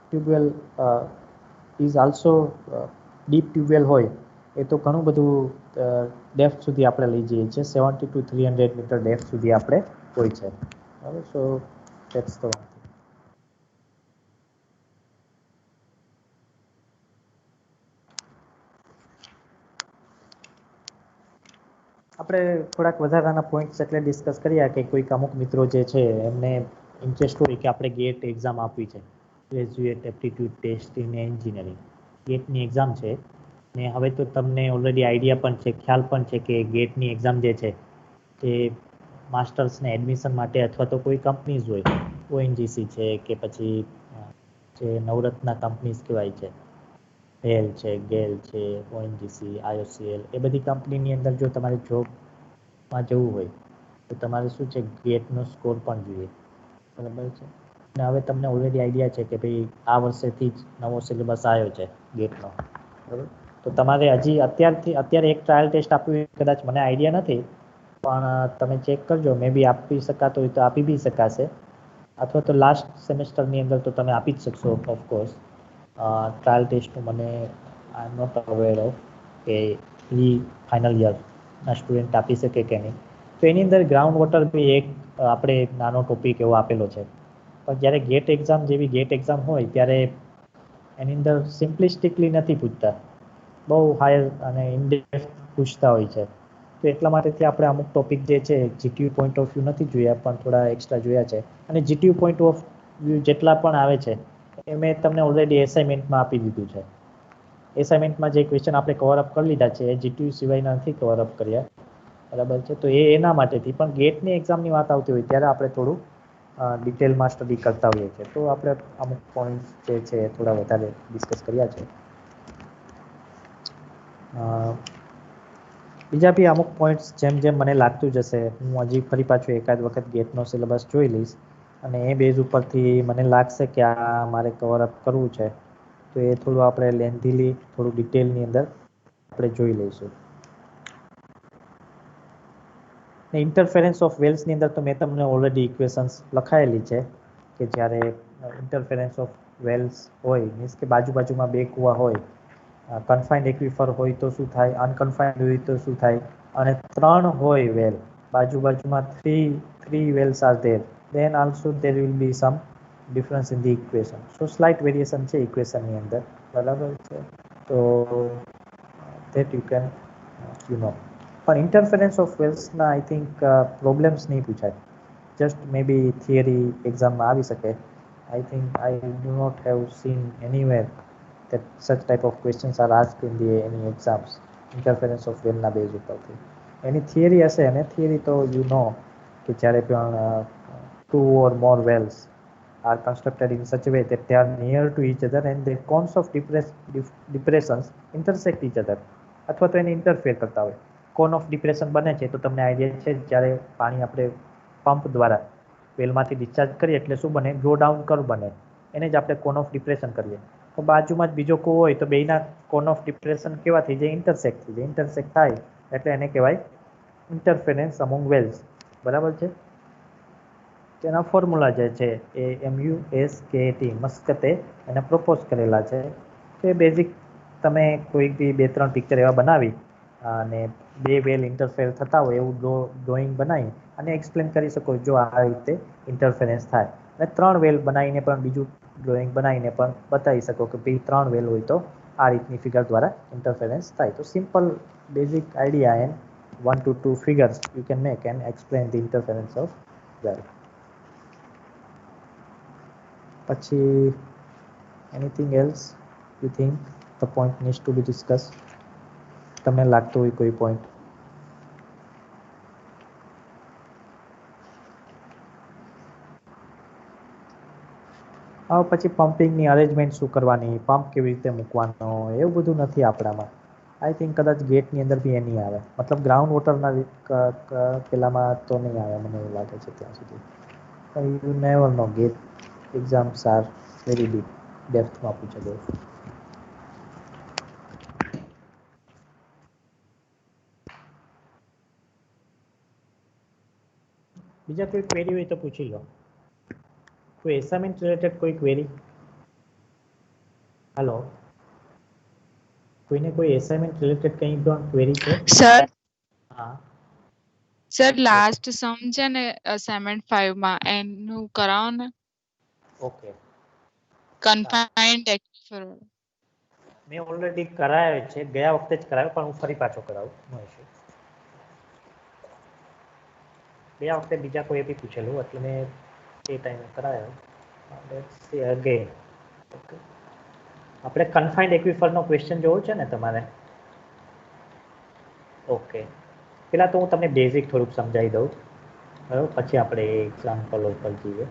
Tubewell is also deep tubewell હોય એ તો ઘણું બધું ડેપ્થ સુધી આપણે લઈ જઈએ છીએ, 70 to 300 મીટર ડેપ્થ સુધી આપણે હોય છે, બરાબર. સો ધેટ્સ ધ વન. આપણે થોડાક વધારાના પોઈન્ટ્સ એટલે ડિસ્કસ કર્યા કે કોઈક અમુક મિત્રો જે છે એમને ઇન્ટરેસ્ટ હોય કે આપણે ગેટ એક્ઝામ આપવી છે, graduate aptitude test in engineering, ગેટની એક્ઝામ છે. ને હવે તો તમને ઓલરેડી આઈડિયા પણ છે, ખ્યાલ પણ છે કે ગેટની એક્ઝામ જે છે તે માસ્ટર્સને એડમિશન માટે અથવા તો કોઈ કંપનીઝ હોય, ઓએનજીસી છે કે પછી જે નવરત્ના કંપનીઝ કહેવાય છે, ભેલ છે, ગેલ છે, ઓએનજીસી, આઈઓસીએલ, એ બધી કંપનીની અંદર જો તમારે જોબમાં જવું હોય તો તમારે શું છે, ગેટનો સ્કોર પણ જોઈએ, બરાબર છે. અને હવે તમને ઓલરેડી આઈડિયા છે કે ભાઈ આ વર્ષેથી જ નવો સિલેબસ આવ્યો છે ગેટનો, બરાબર. તો તમારે હજી અત્યારે એક ટ્રાયલ ટેસ્ટ આપવી કદાચ મને આઈડિયા નથી, પણ તમે ચેક કરજો, મે બી આપી શકાતો હોય તો આપી બી શકાશે, અથવા તો લાસ્ટ સેમેસ્ટરની અંદર તો તમે આપી જ શકશો ઓફકોર્સ. ટ્રાયલ ટેસ્ટનું મને આઈ એમ નોટ અવેર ઓફ કે ફાઇનલ યરના સ્ટુડન્ટ આપી શકે કે નહીં. તો એની અંદર ગ્રાઉન્ડ વોટર બી એક આપણે એક નાનો ટોપિક એવો આપેલો છે. પણ જ્યારે ગેટ એક્ઝામ જેવી ગેટ એક્ઝામ હોય ત્યારે એની અંદર સિમ્પલિસ્ટિકલી નથી પૂછતા, બહુ હાયર અને ઇનડેપ્થ પૂછતા હોય છે. તો એટલા માટેથી આપણે અમુક ટોપિક જે છે જીટીયુ પોઈન્ટ ઓફ વ્યૂ નથી જોયા પણ થોડા એક્સ્ટ્રા જોયા છે. અને જીટીયુ પોઈન્ટ ઓફ વ્યૂ જેટલા પણ આવે છે એ મેં તમને ઓલરેડી એસાઇનમેન્ટમાં આપી દીધું છે. એસાઇનમેન્ટમાં જે ક્વેશ્ચન આપણે કવર અપ કરી લીધા છે એ જીટીયુ સિવાયના નથી કવર અપ કર્યા, બરાબર છે. તો એના માટેથી પણ ગેટની એક્ઝામની વાત આવતી હોય ત્યારે આપણે થોડું ડિટેલમાં સ્ટડી કરતા હોઈએ છીએ, તો આપણે અમુક પોઈન્ટ્સ જે છે એ થોડા વધારે ડિસ્કસ કર્યા છે. બીજા બી અમુક પોઈન્ટ્સ જેમ જેમ મને લાગતું જશે હું હજી ફરી પાછું એકાદ વખત ગેટનો સિલેબસ જોઈ લઈશ, અને એ બેઝ ઉપરથી મને લાગશે કે આ મારે કવર અપ કરવું છે તો એ થોડું આપણે લેન્થીલી થોડું ડિટેલની અંદર આપણે જોઈ લઈશું. ઇન્ટરફેરન્સ ઓફ વેલ્સની અંદર તો મેં તમને ઓલરેડી ઇક્વેશન્સ લખાયેલી છે, કે જ્યારે ઇન્ટરફેરન્સ ઓફ વેલ્સ હોય, મીન્સ કે બાજુમાં બે કૂવા હોય, કન્ફાઇન્ડ એક્વિફર હોય તો શું થાય, અનકન્ફાઇન્ડ હોય તો શું થાય, અને 3 હોય વેલ, બાજુમાં three wells are there, then also there will be some difference in the equation. So slight variation છે equation ની અંદર, બરાબર છે. તો that you can પણ ઇન્ટરફરન્સ ઓફ વેલ્સના આઈ થિંક પ્રોબ્લેમ્સ નહીં પૂછાય, જસ્ટ મે બી થિયરી એક્ઝામમાં આવી શકે. I think I do not have seen anywhere that such type of questions are asked in the any exams, interference of well ના base ઉપરથી. એની theory હશે, અને theory તો કે જ્યારે પણ two or more wells are constructed in such a way that they are near to each other and the cones of depressions intersect each other, અથવા તો એને ઇન્ટરફેર કરતા હોય. કોન ઓફ ડિપ્રેશન બને છે તો તમને આઈડિયા છે, જ્યારે પાણી આપણે પંપ દ્વારા વેલમાંથી ડિસ્ચાર્જ કરીએ એટલે શું બને, ગો ડાઉન કર્વ બને, એને જ આપણે કોન ઓફ ડિપ્રેશન કરીએ. તો બાજુમાં જ બીજો કૂવો હોય તો બેના કોન ઓફ ડિપ્રેશન કેવા થઈ જાય, ઇન્ટરસેક્ટ થઈ જાય. ઇન્ટરસેક્ટ થાય એટલે એને કહેવાય ઇન્ટરફેરન્સ અમોંગ વેલ્સ, બરાબર છે. તેના ફોર્મ્યુલા જે છે એ MUSKT મસ્કતે એને પ્રપોઝ કરેલા છે. કે બેઝિક તમે કોઈ બી 2-3 પિક્ચર એવા બનાવી અને બે વેલ ઇન્ટરફેર થતા હોય એવું ડ્રોઈંગ બનાવી અને એક્સપ્લેન કરી શકો, જો આ રીતે ઇન્ટરફેરન્સ થાય. અને 3 વેલ બનાવીને પણ બીજું ડ્રોઈંગ બનાવીને પણ બતાવી શકો કે ભાઈ 3 વેલ હોય તો આ રીતની ફિગર દ્વારા ઇન્ટરફેરન્સ થાય. તો simple basic idea and 1 to 2 figures you can make and explain the interference of well. પછી anything else you think the point needs to be discussed? તમને લાગતો હોય કોઈ પોઈન્ટ? હવે પછી પમ્પિંગની અરેન્જમેન્ટ શું કરવાની, પંપ કેવી રીતે મૂકવાનો, એવું બધું નથી આપણામાં. આઈ થિંક કદાચ ગેટની અંદર બી એ નહીં આવે, મતલબ ગ્રાઉન્ડ વોટરના પેલામાં તો નહીં આવે મને એવું લાગે છે ત્યાં સુધી. You never know, GATE exams are very deep, ડેપ્થમાં પૂછે છે. બીજા કોઈ ક્વેરી હોય તો પૂછી લો. કોઈ એસાઇનમેન્ટ રિલેટેડ કોઈ ક્વેરી? હેલો, કોઈને કોઈ એસાઇનમેન્ટ રિલેટેડ કંઈ પણ ક્વેરી છે? સર હા સર લાસ્ટ સમ છે ને અસાઇનમેન્ટ 5 માં એનું કરાવો ને. ઓકે, કન્ફાઇન્ડ એક્વિફર. મેં ઓલરેડી કરાયો છે, ગયા વખતે જ કરાયો, પણ હું ફરી પાછો કરાવું, નો ઇશ્યુ. ગયા વખતે બીજા કોઈ બી પૂછેલું એટલે મેં એ ટાઈમે કરાયો. Let's see again. ઓકે, આપણે કન્ફાઇન્ડ એક્વિફરનો ક્વેશ્ચન જોવો છે ને તમારે? ઓકે, પેલા તો હું તમને બેઝિક થોડુંક સમજાવી દઉં, બરાબર, પછી આપણે એક્ઝામ્પલ ઉપર જઈએ.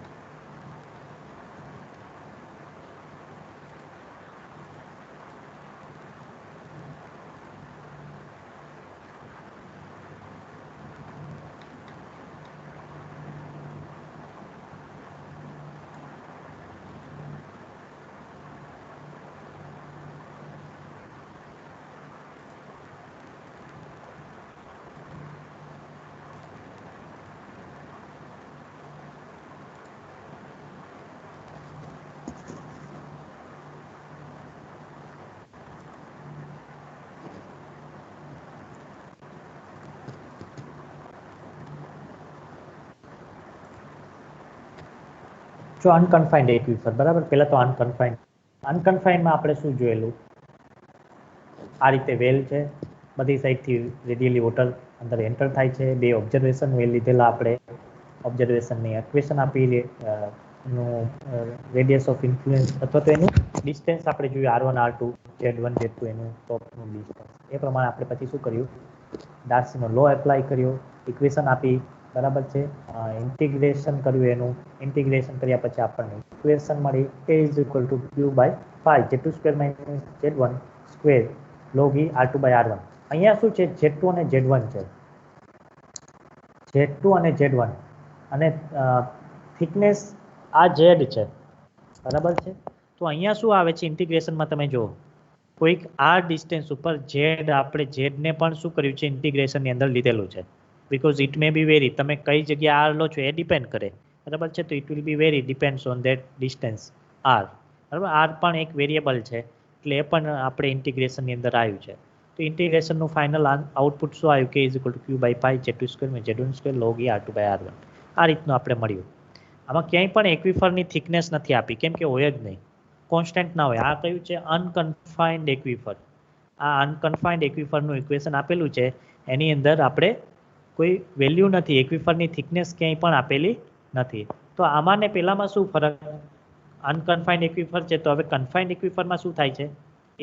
જો અનકન્ફાઇન્ડ એક્વિફર, બરાબર, પહેલા તો અનકન્ફાઇન્ડમાં આપણે શું જોયેલું, આ રીતે વેલ છે, બધી સાઈડથી રેડિયલી વોટર અંદર એન્ટર થાય છે. બે ઓબ્ઝર્વેશન વેલ લીધેલા આપણે, ઓબ્ઝર્વેશનની ઇક્વેશન આપી, એનું રેડિયસ ઓફ ઇન્ફ્લુઅન્સ અથવા તો એનું ડિસ્ટન્સ આપણે જોયું, R1 R2 Z1 Z2 એનું ટોપનું ડિસ્ટન્સ. એ પ્રમાણે આપણે પછી શું કર્યું, ડાર્સીનો લો એપ્લાય કર્યો, ઇક્વેશન આપી, બરાબર છે, ઇન્ટિગ્રેશન કર્યું, એનું ઇન્ટિગ્રેશન કર્યા પછી આપણને ઇક્વેશન મળી, A is equal two Q/5 Z2 square minus Z1 square log E R2/R1. અહીંયા શું છે, Z2 અને Z1 છે, Z2 અને Z1, અને થિકનેસ આ Z છે, બરાબર છે. તો અહીંયા શું આવે છે ઇન્ટિગ્રેશનમાં, તમે જુઓ, કોઈક આ ડિસ્ટન્સ ઉપર Z, આપણે Z ને પણ શું કર્યું છે, ઇન્ટિગ્રેશનની અંદર લીધેલું છે. Because it may be very, તમે કઈ જગ્યાએ R લો છો એ ડિપેન્ડ કરે. બરાબર છે. તો it will be very depends on that distance R. બરાબર, આર પણ એક વેરિયેબલ છે, એટલે એ પણ આપણે ઇન્ટિગ્રેશનની અંદર આવ્યું છે. તો ઇન્ટિગ્રેશનનું ફાઇનલ આઉટપુટ શું આવ્યું? K is equal to Q by pi Z2 square મેં Z1 square log E R2 by R1. આ રીતનું આપણે મળ્યું. આમાં ક્યાંય પણ એક્વિફરની થિકનેસ નથી આપી, કેમ કે હોય જ નહીં, કોન્સ્ટન્ટ ના હોય. આ કયું છે? અનકન્ફાઇન્ડ એક્વિફર. આ અનકન્ફાઇન્ડ એક્વિફરનું ઇક્વેશન આપેલું છે, એની અંદર આપણે કોઈ વેલ્યુ નથી, એક્વિફરની થિકનેસ ક્યાંય પણ આપેલી નથી. તો આમાં ને પેલામાં શું ફરક? અનકન્ફાઇન્ડ એક્વિફર છે, તો હવે કન્ફાઇન્ડ એક્વિફરમાં શું થાય છે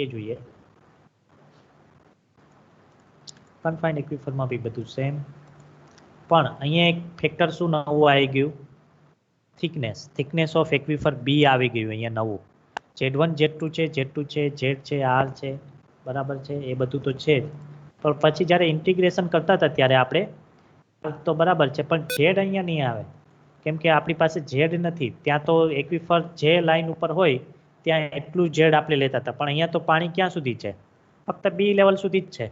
એ જોઈએ. કન્ફાઇન્ડ એક્વિફરમાં બી બધું સેમ, પણ અહીંયા એક ફેક્ટર શું નવું આવી ગયું? થિકનેસ. થિકનેસ ઓફ એક્વિફર બી આવી ગયું અહીંયા નવું. Z1 Z2 છે, Z2 છે, Z છે, R છે, બરાબર છે, એ બધું તો છે જ. પણ પછી જ્યારે ઇન્ટિગ્રેશન કરતા હતા ત્યારે આપણે તો બરાબર છે, પણ Z અહીંયા નહીં આવે, કેમ કે આપણી પાસે Z નથી. ત્યાં તો એક્વિફર જે લાઈન ઉપર હોય ત્યાં એટલું Z આપણે લેતા હતા, પણ અહીંયા તો પાણી ક્યાં સુધી છે? ફક્ત બી લેવલ સુધી જ છે,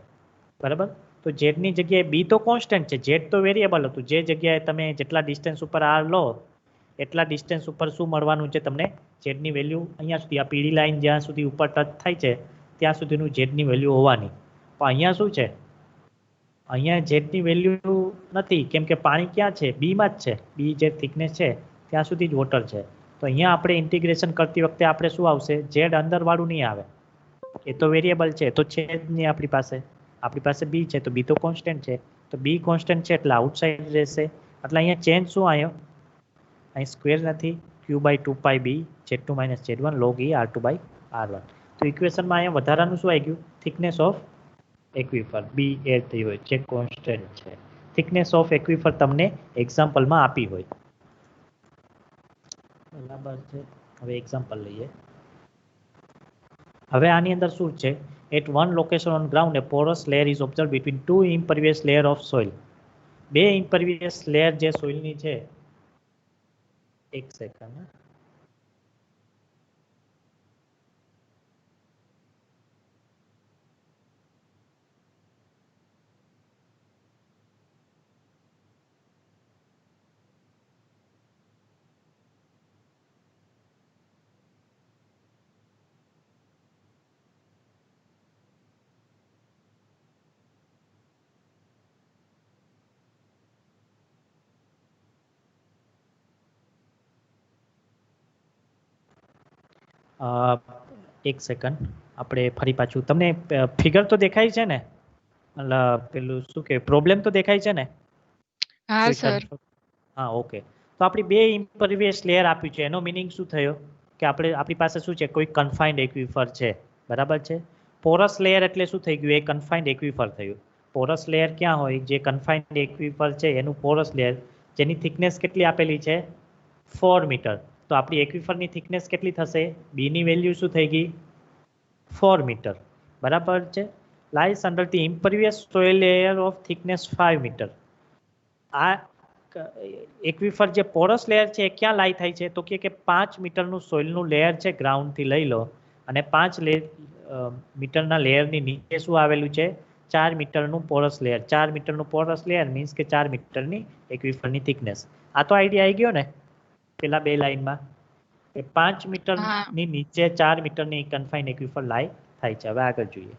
બરાબર. તો ઝેડની જગ્યાએ બી તો કોન્સ્ટન્ટ છે, ઝેડ તો વેરિયેબલ હતું. જે જગ્યાએ તમે જેટલા ડિસ્ટન્સ ઉપર આર લો એટલા ડિસ્ટન્સ ઉપર શું મળવાનું છે તમને? ઝેડની વેલ્યુ અહીંયા સુધી, આ પીળી લાઈન જ્યાં સુધી ઉપર ટચ થાય છે ત્યાં સુધીનું ઝેડની વેલ્યુ હોવાની. પણ અહીંયા શું છે? અહીંયા ઝેડની વેલ્યુ નથી, કેમ કે પાણી ક્યાં છે? બીમાં જ છે. બી જે થિકનેસ છે ત્યાં સુધી જ વોટર છે. તો અહીંયા આપણે ઇન્ટિગ્રેશન કરતી વખતે આપણે શું આવશે? ઝેડ અંદરવાળું નહીં આવે, એ તો વેરિયેબલ છે, તો છે જ નહીં આપણી પાસે. આપણી પાસે બી છે, તો બી તો કોન્સ્ટન્ટ છે, તો બી કોન્સ્ટન્ટ છે એટલે આઉટસાઇડ રહેશે. એટલે અહીંયા ચેન્જ શું આવ્યો? અહીં સ્ક્વેર નથી, Q by 2 B Z2 minus Z1 log E R2 by R1. તો ઇક્વેશનમાં અહીંયા વધારાનું શું આવી ગયું? Thickness of aquifer B add થઈ હોય, જે કોન્સ્ટન્ટ છે. થિકનેસ ઓફ એક્વિફર તમને એક્ઝામ્પલમાં આપી હોય, બરાબર છે. હવે એક્ઝામ્પલ લઈએ. હવે આની અંદર શું છે? At one location on ground a porous layer is observe between two impervious layer of soil. બે ઇમ્પરવિયસ લેયર જે સોઇલની છે, એક સેકન્ડ, એક સેકન્ડ, આપણે ફરી પાછું, તમને ફિગર તો દેખાય છે ને? એટલે પેલું શું કે પ્રોબ્લેમ તો દેખાય છે ને? હા સર. હા, ઓકે. તો આપણી બે ઇમ્પરવિયસ લેયર આપ્યું છે, એનો મિનિંગ શું થયો? કે આપણી પાસે શું છે? કોઈ કન્ફાઇન્ડ એક્વિફર છે, બરાબર છે. પોરસ લેયર એટલે શું થઈ ગયું? એ કન્ફાઇન્ડ એક્વિફર થયું. પોરસ લેયર ક્યાં હોય? જે કન્ફાઇન્ડ એક્વિફર છે એનું પોરસ લેયર, જેની થિકનેસ કેટલી આપેલી છે? 4 મીટર. તો આપણી એક્વિફરની થિકનેસ કેટલી થશે? બીની વેલ્યુ શું થઈ ગઈ? 4 મીટર, બરાબર છે. Lies under the impervious soil layer of thickness 5 metre. આ એક્વિફર જે પોરસ લેયર છે એ ક્યાં લાઈ થાય છે? તો કે 5 મીટરનું સોઇલનું લેયર છે, ગ્રાઉન્ડથી લઈ લો, અને 5 મીટરના લેયરની નીચે શું આવેલું છે? 4 મીટરનું પોરસ લેયર. 4 મીટરનું પોરસ લેયર મીન્સ કે 4 મીટરની એક્વિફરની થિકનેસ. આ તો આઈડિયા આવી ગયો ને પેલા બે લાઈનમાં? એ 5 મીટરની નીચે 4 મીટરની કન્ફાઇન્ડ એક્વિફર લાઈ થાય છે. હવે આગળ જોઈએ.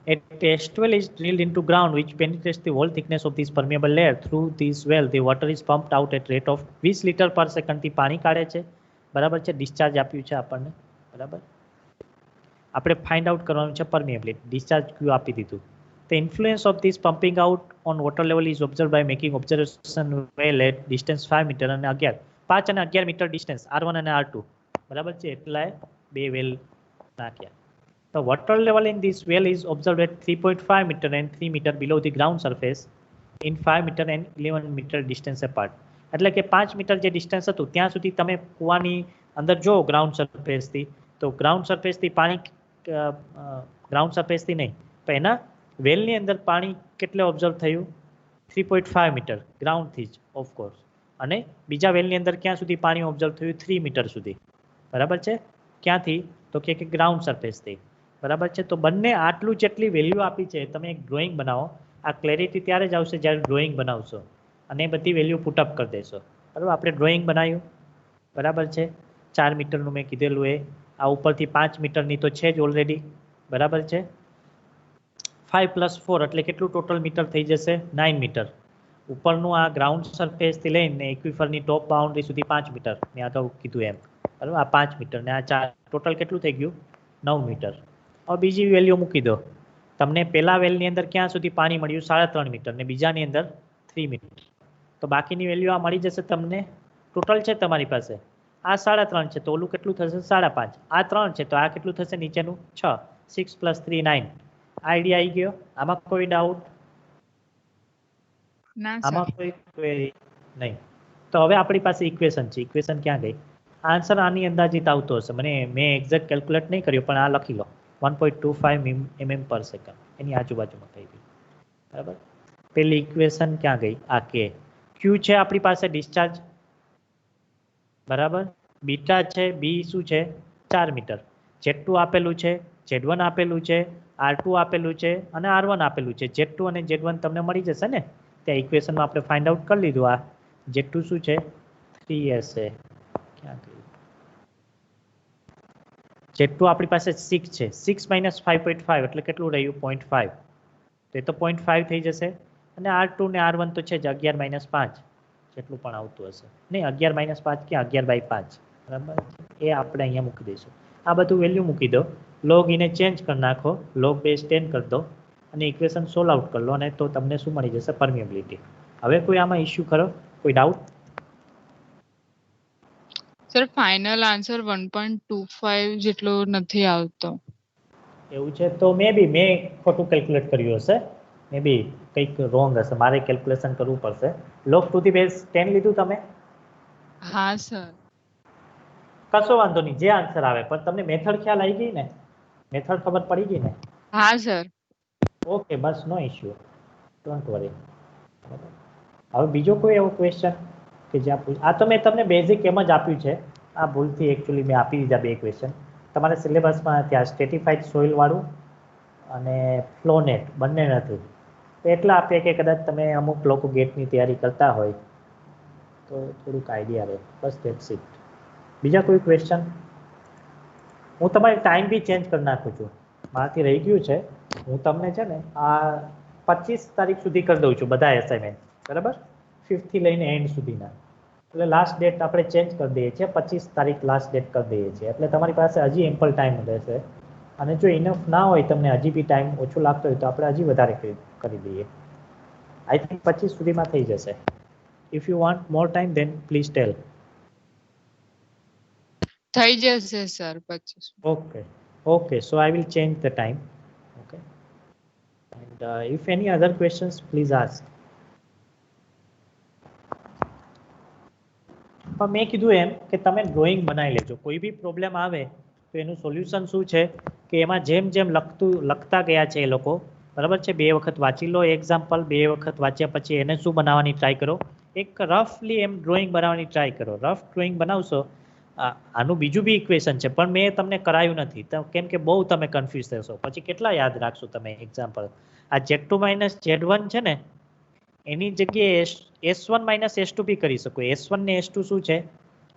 A test well is drilled into ground which penetrates the whole thickness of this permeable layer. Through this well, the water is pumped out at rate of 20 litre પર સેકન્ડથી પાણી કાઢે છે, બરાબર છે. ડિસ્ચાર્જ આપ્યું છે આપણને, બરાબર. આપણે ફાઇન્ડ આઉટ કરવાનું છે પરમિએબિલિટી. ડિસ્ચાર્જ ક્યુ આપી દીધું. The influence of this pumping out on water level is observed by making observation well at distance 5 metre અને 5 અને 11 મીટર ડિસ્ટન્સ R1 અને R2, બરાબર છે. એટલે બે વેલ નાખ્યા. The water level in this well is observed at 3.5 meter and 3 meter below the ground surface in 5 meter and 11 meter distance apart. એટલે કે 5 મીટર જે ડિસ્ટન્સ હતું ત્યાં સુધી તમે કૂવાની અંદર જો ગ્રાઉન્ડ સરફેસથી, તો ગ્રાઉન્ડ સરફેસથી પાણી, ગ્રાઉન્ડ સરફેસથી નહીં પણ એના વેલની અંદર પાણી કેટલે ઓબ્ઝર્વ થયું? 3.5 મીટર ગ્રાઉન્ડથી જ ઓફકોર્સ. અને બીજા વેલની અંદર ક્યાં સુધી પાણી ઓબ્ઝર્વ થયું? 3 મીટર સુધી, બરાબર છે. ક્યાંથી? તો કે ગ્રાઉન્ડ સરફેસથી, બરાબર છે. તો બંને આટલું જેટલી વેલ્યુ આપી છે, તમે એક ડ્રોઈંગ બનાવો. આ ક્લેરિટી ત્યારે જ આવશે જ્યારે ડ્રોઈંગ બનાવશો. અને એ બધી વેલ્યુ પુટઅપ કરી દેશો. બરાબર, આપણે ડ્રોઈંગ બનાવ્યું, બરાબર છે, 4 મીટરનું મેં કીધેલું એ, આ ઉપરથી 5 મીટરની તો છે જ ઓલરેડી, બરાબર છે. 5 + 4 એટલે કેટલું ટોટલ મીટર થઈ જશે? 9 મીટર. ઉપરનું આ ગ્રાઉન્ડ સરફેસથી લઈને ઇક્વિફરની ટોપ બાઉન્ડ્રી સુધી 5 મીટર, મેં અગાઉ કીધું એમ, બરાબર. આ 5 મીટર ને આ 4, ટોટલ કેટલું થઈ ગયું? 9 મીટર. હવે બીજી વેલ્યુ મૂકી દો. તમને પહેલા વેલની અંદર ક્યાં સુધી પાણી મળ્યું? 3.5 મીટર, ને બીજાની અંદર 3 મીટર. તો બાકીની વેલ્યુ આ મળી જશે તમને. ટોટલ છે તમારી પાસે આ 3.5 છે, તો ઓલું કેટલું થશે? 5.5. આ 3 છે, તો આ કેટલું થશે નીચેનું? 6. 6 + 3 9. આઈડિયા આવી ગયો? આમાં કોઈ ડાઉટ? ના આમાં સર. કોઈ ક્વેરી નહીં. તો હવે આપણી પાસે ઇક્વેશન છે. ઇક્વેશન ક્યાં ગઈ? આન્સર આની અંદાજિત આવતો હશે, મેં એક્ઝેક્ટ કેલ્ક્યુલેટ નહીં કર્યું, પણ આ લખી લો, 1.25 mm/s એની આજુબાજુમાં થઈ ગઈ, બરાબર. પેલી ઇક્વેશન ક્યાં ગઈ? આ કે ક્યુ છે આપણી પાસે ડિસ્ચાર્જ, બરાબર. બીટા છે, બી શું છે? 4 મીટર. Z2 આપેલું છે, Z1 આપેલું છે, R2 આપેલું છે અને R1 આપેલું છે. Z2 અને Z1 તમને મળી જશે ને, ત્યાં ઇક્વેશનમાં આપણે ફાઇન્ડ આઉટ કરી લીધું. આ Z2 શું છે? 3SA. ક્યાં ગયું? Z2 આપણી પાસે 6 છે, 6 - 5.5 એટલે કેટલું રહ્યું? 0.5. તો એ તો 0.5 થઈ જશે. અને R2 ને R1 તો છે જ 11 - 5 જેટલું પણ આવતું હશે. નહીં, 11 - 5 ક્યાં? 11/5, બરાબર. એ આપણે અહીંયા મૂકી દઈશું. આ બધું વેલ્યુ મૂકી દો, લોગ એને ચેન્જ કરી નાખો, લોગ બેઝ 10 કરી દો અને ઇક્વેશન સોલ્વ આઉટ કરી લો, અને તો તમને શું મળી જશે? પરમિએબિલિટી. હવે કોઈ આમાં ઇશ્યુ ખરો? કોઈ ડાઉટ? સર ફાઇનલ આન્સર 1.25 જેટલો નથી આવતો. એવું છે તો મેં ખોટું કેલ્ક્યુલેટ કર્યું હશે, મે બી કંઈક રોંગ હશે, મારે કેલ્ક્યુલેશન કરવું પડશે. લોગ ટુ ધી બેઝ 10 લીધું તમે? હા સર. કશો વાંધો નહીં, જે આન્સર આવે, પણ તમને મેથડ ખ્યાલ આવી ગઈ ને? મેથડ ખબર પડી ગઈ ને? હા સર. ઓકે, બસ, નો ઇશ્યુ, ડોન્ટ વરી. હવે બીજો કોઈ એવો ક્વેશ્ચન કે જ્યાં આ તો મેં તમને બેઝિક એમ જ આપ્યું છે. આ ભૂલથી એકચ્યુઅલી મેં આપી દીધા 2 ક્વેશ્ચન. તમારે સિલેબસમાં ત્યાં સ્ટેટિફાઈડ સોઇલ વાળું અને ફ્લોનેટ બંને નથી, તો એટલા આપીએ કે કદાચ તમે અમુક લોકો ગેટની તૈયારી કરતા હોય તો થોડુંક આઈડિયા રહે, બસ ધેટ્સ ઇટ. બીજા કોઈ ક્વેશ્ચન? હું તમારી ટાઈમ બી ચેન્જ કરી નાખું છું, મારાથી રહી ગયું છે. હું તમને છે ને આ 25 તારીખ સુધી કરી દઉં છું બધા એસાઇનમેન્ટ, બરાબર, 5th થી લઈને એન્ડ સુધીના. એટલે લાસ્ટ ડેટ આપણે ચેન્જ કરી દઈએ છીએ, 25 તારીખ લાસ્ટ ડેટ કરી દઈએ છીએ. એટલે તમારી પાસે હજી એમ્પલ ટાઈમ રહેશે. અને જો ઇનફ ના હોય, તમને હજી બી ટાઈમ ઓછો લાગતો હોય, તો આપણે હજી વધારે કરી દઈએ. આઈ થિંક 25 સુધીમાં થઈ જશે. If you want more time then please tell. થઈ જશે sir 25. Okay, so I will change the time. Okay, and if any other questions, please ask. પણ મેં કીધું એમ કે તમે ડ્રોઈંગ બનાવી લેજો, કોઈ બી પ્રોબ્લેમ આવે તો એનું સોલ્યુશન શું છે કે એમાં જેમ જેમ લખતા ગયા છે એ લોકો, બરાબર છે, 2 વખત વાંચી લો એક્ઝામ્પલ, 2 વખત વાંચ્યા પછી એને શું બનાવવાની ટ્રાય કરો, એક રફલી એમ ડ્રોઈંગ બનાવવાની ટ્રાય કરો. રફ ડ્રોઈંગ બનાવશો. આનું બીજું બી ઇક્વેશન છે, પણ મેં તમને કરાયું નથી, કેમ કે બહુ તમે કન્ફ્યુઝ થશો, પછી કેટલા યાદ રાખશો તમે એક્ઝામ્પલ. આ Z2 - Z1 છે ને, એની જગ્યાએ S1 - S2 બી કરી શકો. S1 ને S2 શું છે?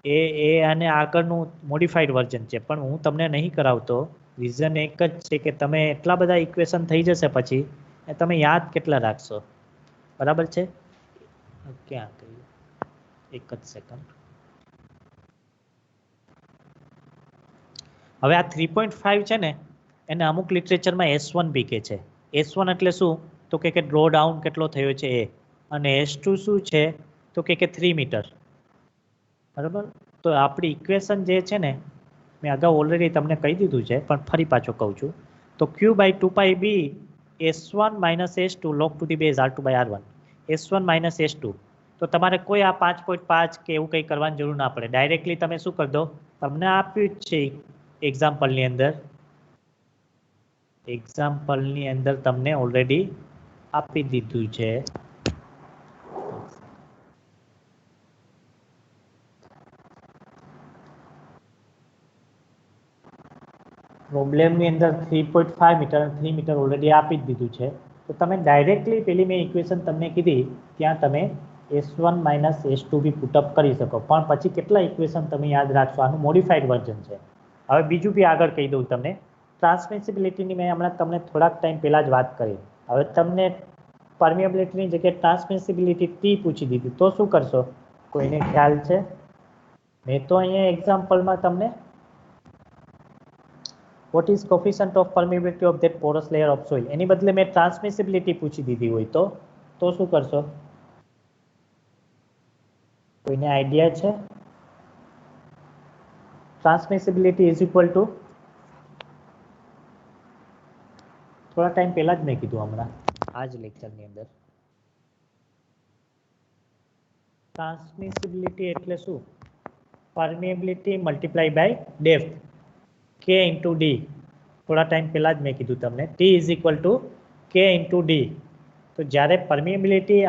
એ આને આગળનું મોડિફાઈડ વર્ઝન છે, પણ હું તમને નહીં કરાવતો. રીઝન એક જ છે કે તમે એટલા બધા ઇક્વેશન થઈ જશે પછી તમે યાદ કેટલા રાખશો, બરાબર છે. ક્યાં ગયું? એક જ સેકન્ડ. હવે આ 3.5 છે ને, એને અમુક લિટરેચરમાં S1 બી કે છે. S1 એટલે શું? તો કે ડ્રો ડાઉન કેટલો થયો છે એ. અને S2 શું છે? તો કે 3 મીટર, બરાબર. તો આપણી ઇક્વેશન જે છે ને, મેં અગાઉ ઓલરેડી તમને કહી દીધું છે, પણ ફરી પાછો કહું છું. તો Q/2πb S1 - S2 log to the base R2/R1 S1 - S2. તો તમારે કોઈ આ 5.5 કે એવું કંઈ કરવાની જરૂર ના પડે. ડાયરેક્ટલી તમે શું કરી દો, તમને આપ્યું જ છે એક્ઝામ્પલની અંદર તમને ઓલરેડી આપી દીધું છે. પ્રોબ્લેમની અંદર 3.5 મીટર અને 3 મીટર ઓલરેડી આપી જ દીધું છે. તો તમે ડાયરેક્ટલી પેલી મેં ઇક્વેશન તમને કીધી ત્યાં તમે S1 માઇનસ S2 બી પુટઅપ કરી શકો, પણ પછી કેટલા ઇક્વેશન તમે યાદ રાખશો? આનું મોડિફાઈડ વર્ઝન છે. હવે બીજું બી આગળ કહી દઉં તમને. ટ્રાન્સમિસિબિલિટીની મેં હમણાં તમને થોડાક ટાઈમ પહેલા જ વાત કરી. હવે તમને પરમિએબિલિટીની જગ્યાએ ટ્રાન્સમિસિબિલિટી T પૂછી દીધી તો શું કરશો? કોઈને ખ્યાલ છે? મેં તો અહીંયા એક્ઝામ્પલમાં તમને what is coefficient of permeability of that porous layer of soil, એની બદલે મેં ટ્રાન્સમિસિબિલિટી પૂછી દીધી હોય તો શું કરશો? કોઈને આઈડિયા છે? ટ્રાન્સમિસિબિલિટી ઇઝ ઇક્વલ ટુ, થોડા ટાઈમ પહેલા જ મેં કીધું, હમણાં આ જ લેક્ચરની અંદર. ટ્રાન્સમિસિબિલિટી એટલે શું? Permeability multiply by depth, K into D. થોડા ટાઈમ પહેલા જ મેં કીધું તમને, T is equal to K into D. તો જ્યારે પરમિએબિલિટી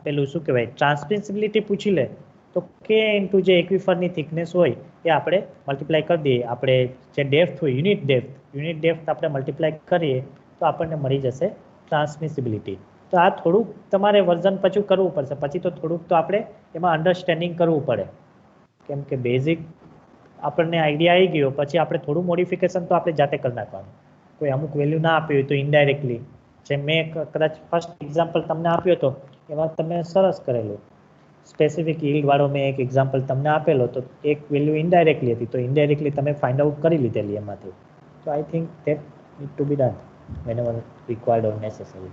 પેલું શું કહેવાય, ટ્રાન્સમિસિબિલિટી પૂછી લે તો K ઇન્ટુ જે એક્વિફરની થિકનેસ હોય એ આપણે મલ્ટીપ્લાય કરી દઈએ. આપણે જે ડેપ્થ હોય, યુનિટ ડેપ્થ આપણે મલ્ટીપ્લાય કરીએ તો આપણને મળી જશે ટ્રાન્સમિસિબિલિટી. તો આ થોડુંક તમારે વર્ઝન પછી કરવું પડશે, પછી તો થોડુંક તો આપણે એમાં અન્ડરસ્ટેન્ડિંગ કરવું પડે, કેમ કે બેઝિક આપણને આઈડિયા આવી ગયો, પછી આપણે થોડું મોડિફિકેશન તો આપણે જાતે કરી નાખવાનું. કોઈ અમુક વેલ્યુ ના આપી હોય તો ઇનડાયરેક્ટલી, જેમ મેં કદાચ ફર્સ્ટ એક્ઝામ્પલ તમને આપ્યો હતો એમાં તમે સરસ કરેલું. સ્પેસિફિક યીલ્ડ વાળો મેં એક એક્ઝામ્પલ તમને આપેલો, તો એક વેલ્યુ ઇનડાયરેક્ટલી હતી, તો ઇનડાયરેક્ટલી તમે ફાઇન્ડ આઉટ કરી લીધેલી એમાંથી. તો I think that need to B done whenever required or necessary.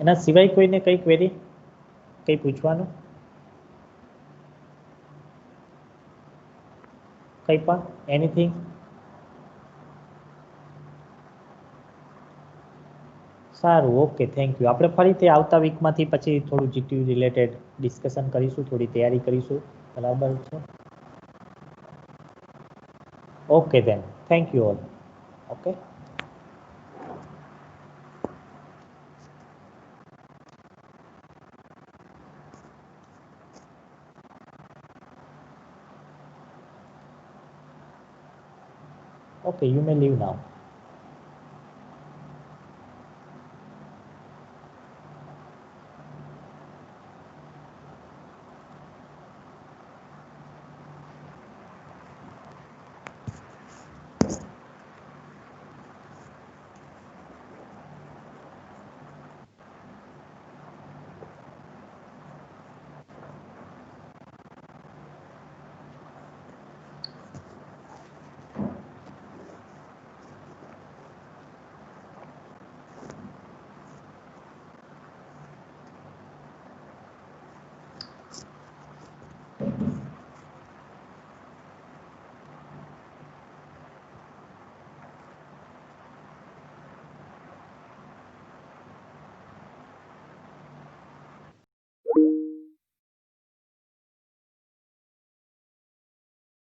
એના સિવાય કોઈને કંઈ ક્વેરી, કંઈ પૂછવાનું, કંઈ પણ એનીથિંગ? સારું, ઓકે, થેન્ક યુ. આપણે ફરીથી આવતા વીકમાંથી પછી થોડું જીટીયુ રિલેટેડ ડિસ્કશન કરીશું, થોડી તૈયારી કરીશું. બરાબર છે? Okay then, thank you all. Okay. Okay, you may leave now.